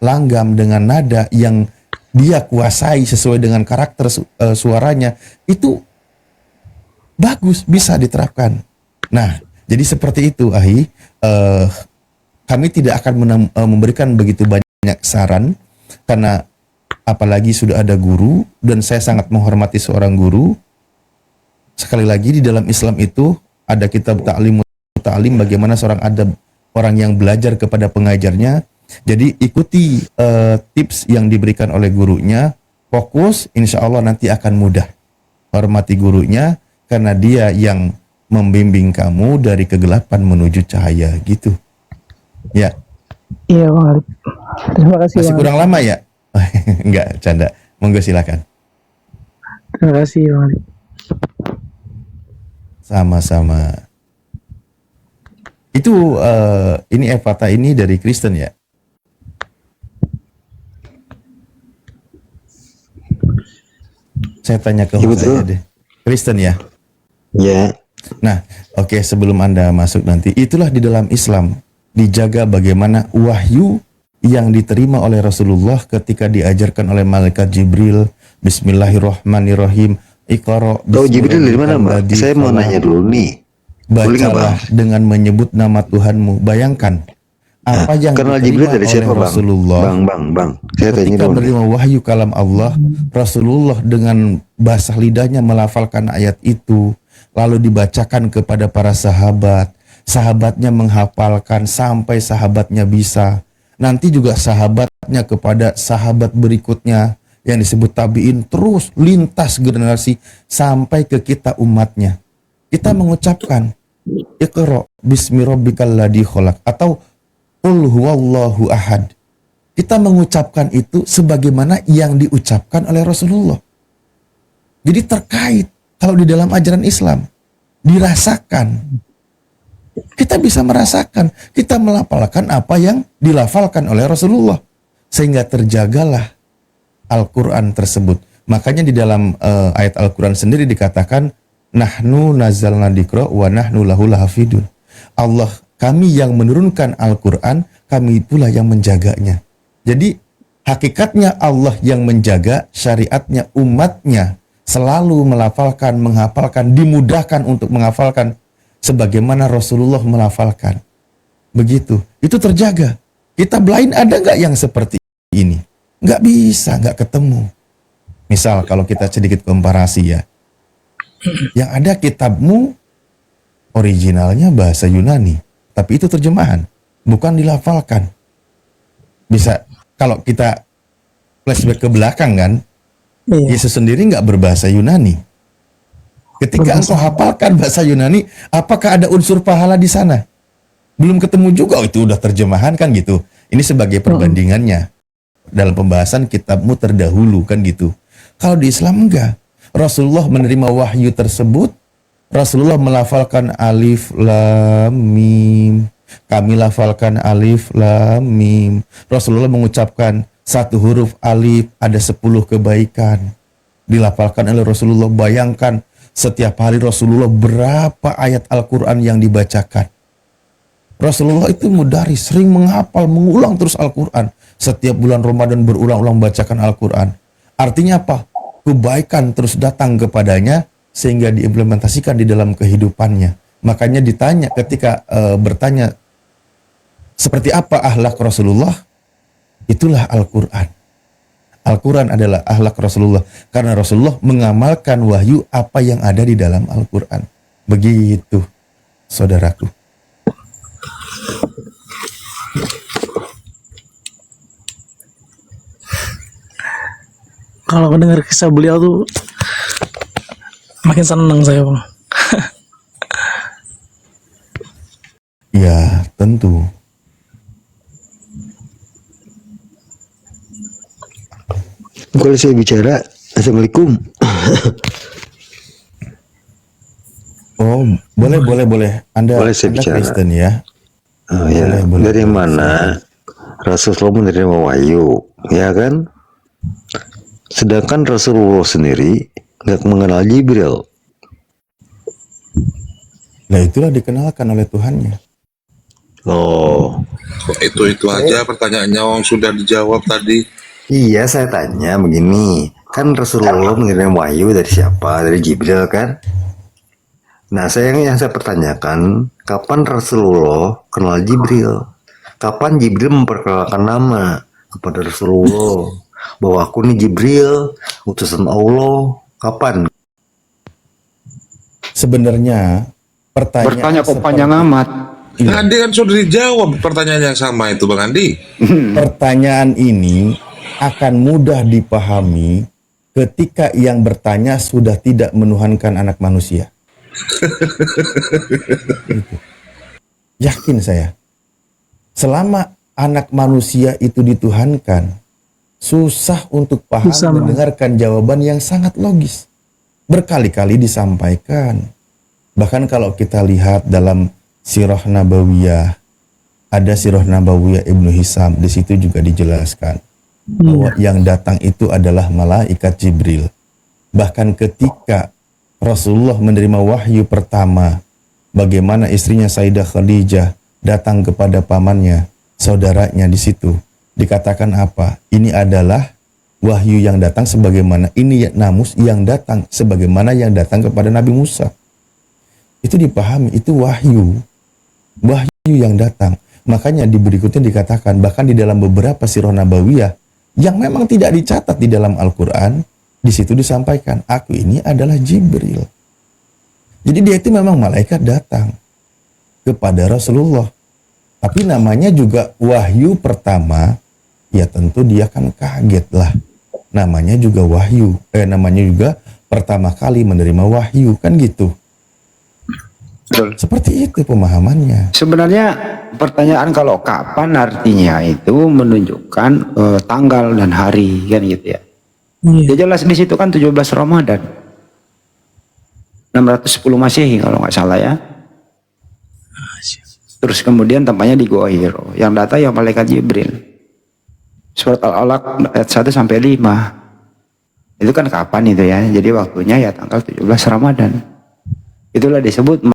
langgam, dengan nada yang dia kuasai sesuai dengan karakter suaranya, itu bagus, bisa diterapkan. Nah, jadi seperti itu, Ahi. Kami tidak akan memberikan begitu banyak saran, karena apalagi sudah ada guru, dan saya sangat menghormati seorang guru. Sekali lagi, di dalam Islam itu ada kitab ta'lim bagaimana seorang adab, orang yang belajar kepada pengajarnya. Jadi ikuti tips yang diberikan oleh gurunya, fokus, insya Allah nanti akan mudah. Hormati gurunya, karena dia yang membimbing kamu dari kegelapan menuju cahaya, gitu. Ya. Iya, Bang Arif. Terima kasih. Masih Bang kurang lama ya? Enggak, canda. Monggo silakan. Terima kasih, Bang Arif. Sama-sama. Itu ini Evata ini dari Kristen ya? Saya tanya ke Mas aja deh. Kristen ya? Ya. Nah, oke, sebelum Anda masuk nanti, itulah di dalam Islam dijaga bagaimana wahyu yang diterima oleh Rasulullah ketika diajarkan oleh malaikat Jibril, Bismillahirrahmanirrahim, Iqra. Oh, Jibril dari mana, Mbak? Saya mau nanya dulu nih. Bacalah dengan menyebut nama Tuhanmu. Bayangkan apa yang kenal diterima Jibril dari oleh siapa, Bang? Rasulullah. Bang. Saya tanya Ketika dulu. menerima wahyu kalam Allah, Rasulullah dengan basah lidahnya melafalkan ayat itu, lalu dibacakan kepada para sahabat. Sahabatnya menghafalkan sampai sahabatnya bisa. Nanti juga sahabatnya kepada sahabat berikutnya yang disebut tabi'in, terus lintas generasi sampai ke kita umatnya. Kita mengucapkan Iqra bismi rabbikal ladzi khalaq atau Qul huwallahu ahad. Kita mengucapkan itu sebagaimana yang diucapkan oleh Rasulullah. Jadi terkait kalau di dalam ajaran Islam dirasakan. Kita bisa merasakan, kita melafalkan apa yang dilafalkan oleh Rasulullah, sehingga terjagalah Al-Quran tersebut. Makanya di dalam ayat Al-Quran sendiri dikatakan, Nahnu nazzalna dzikra wa nahnu lahu lahafidun. Allah, kami yang menurunkan Al-Quran, kami itulah yang menjaganya. Jadi hakikatnya Allah yang menjaga, syariatnya umatnya selalu melafalkan, menghafalkan, dimudahkan untuk menghafalkan sebagaimana Rasulullah melafalkan. Begitu, itu terjaga. Kitab lain ada nggak yang seperti ini? Nggak bisa, nggak ketemu. Misal kalau kita sedikit komparasi ya, yang ada kitabmu originalnya bahasa Yunani, tapi itu terjemahan, bukan dilafalkan. Bisa, kalau kita flashback ke belakang kan, Yesus sendiri nggak berbahasa Yunani. Ketika engkau hafalkan bahasa Yunani, apakah ada unsur pahala di sana? Belum ketemu juga, itu udah terjemahan kan gitu. Ini sebagai perbandingannya dalam pembahasan kitabmu terdahulu kan gitu. Kalau di Islam enggak. Rasulullah menerima wahyu tersebut, Rasulullah melafalkan alif lam mim. Kami lafalkan alif lam mim. Rasulullah mengucapkan satu huruf alif ada 10 kebaikan. Dilafalkan oleh Rasulullah. Bayangkan setiap hari Rasulullah berapa ayat Al-Quran yang dibacakan. Rasulullah itu mudaris, sering menghafal, mengulang terus Al-Quran. Setiap bulan Ramadan berulang-ulang bacakan Al-Quran. Artinya apa? Kebaikan terus datang kepadanya sehingga diimplementasikan di dalam kehidupannya. Makanya ditanya ketika bertanya seperti apa akhlak Rasulullah, itulah Al-Quran. Al-Quran adalah akhlak Rasulullah karena Rasulullah mengamalkan wahyu apa yang ada di dalam Al-Quran. Begitu, saudaraku. Kalau mendengar kisah beliau tuh makin senang saya, Bang. Ya, tentu. Boleh saya bicara? Assalamualaikum. Oh, boleh. Anda bicara? Kristen ya? Oh ya, dari mana Rasulullah menerima wahyu, ya kan? Sedangkan Rasulullah sendiri nggak mengenal Jibril. Nah itulah dikenalkan oleh Tuhannya. Oh, Itu aja pertanyaannya Om sudah dijawab tadi. iya saya tanya begini, kan Rasulullah menerima wahyu dari siapa? Dari Jibril kan? Nah yang saya pertanyakan, kapan Rasulullah kenal Jibril? Kapan Jibril memperkenalkan nama kepada Rasulullah? Bahwa aku nih Jibril, utusan Allah. Kapan? Sebenarnya Bertanya kok panjang amat. Tadi kan sudah dijawab pertanyaan yang sama itu Bang Andi. Pertanyaan ini akan mudah dipahami ketika yang bertanya sudah tidak menuhankan anak manusia. Gitu. Yakin saya. Selama anak manusia itu dituhankan, susah untuk paham mendengarkan jawaban yang sangat logis. Berkali-kali disampaikan. Bahkan kalau kita lihat dalam Sirah Nabawiyah, ada Sirah Nabawiyah Ibnu Hisam, di situ juga dijelaskan bahwa yang datang itu adalah malaikat Jibril. Bahkan ketika Rasulullah menerima wahyu pertama, bagaimana istrinya Sayyidah Khadijah datang kepada pamannya, saudaranya di situ, dikatakan apa? Ini adalah wahyu yang datang sebagaimana ini namus yang datang sebagaimana yang datang kepada Nabi Musa. Itu dipahami, itu wahyu yang datang. Makanya di berikutnya dikatakan, bahkan di dalam beberapa sirah nabawiyah yang memang tidak dicatat di dalam Al-Quran, di situ disampaikan, aku ini adalah Jibril. Jadi dia itu memang malaikat datang kepada Rasulullah. Tapi namanya juga wahyu pertama, ya tentu dia kan kaget lah. Namanya juga wahyu, namanya juga pertama kali menerima wahyu, kan gitu. Betul. Seperti itu pemahamannya. Sebenarnya pertanyaan kalau kapan artinya itu menunjukkan tanggal dan hari kan gitu ya. Ya jelas di situ kan 17 Ramadan. 610 Masehi kalau nggak salah ya. Terus kemudian tempatnya di Gua Hiro. Yang data ya malaikat Jibril. Surat Al-Alaq ayat 1 sampai 5. Itu kan kapan itu ya? Jadi waktunya ya tanggal 17 Ramadan. Itulah disebut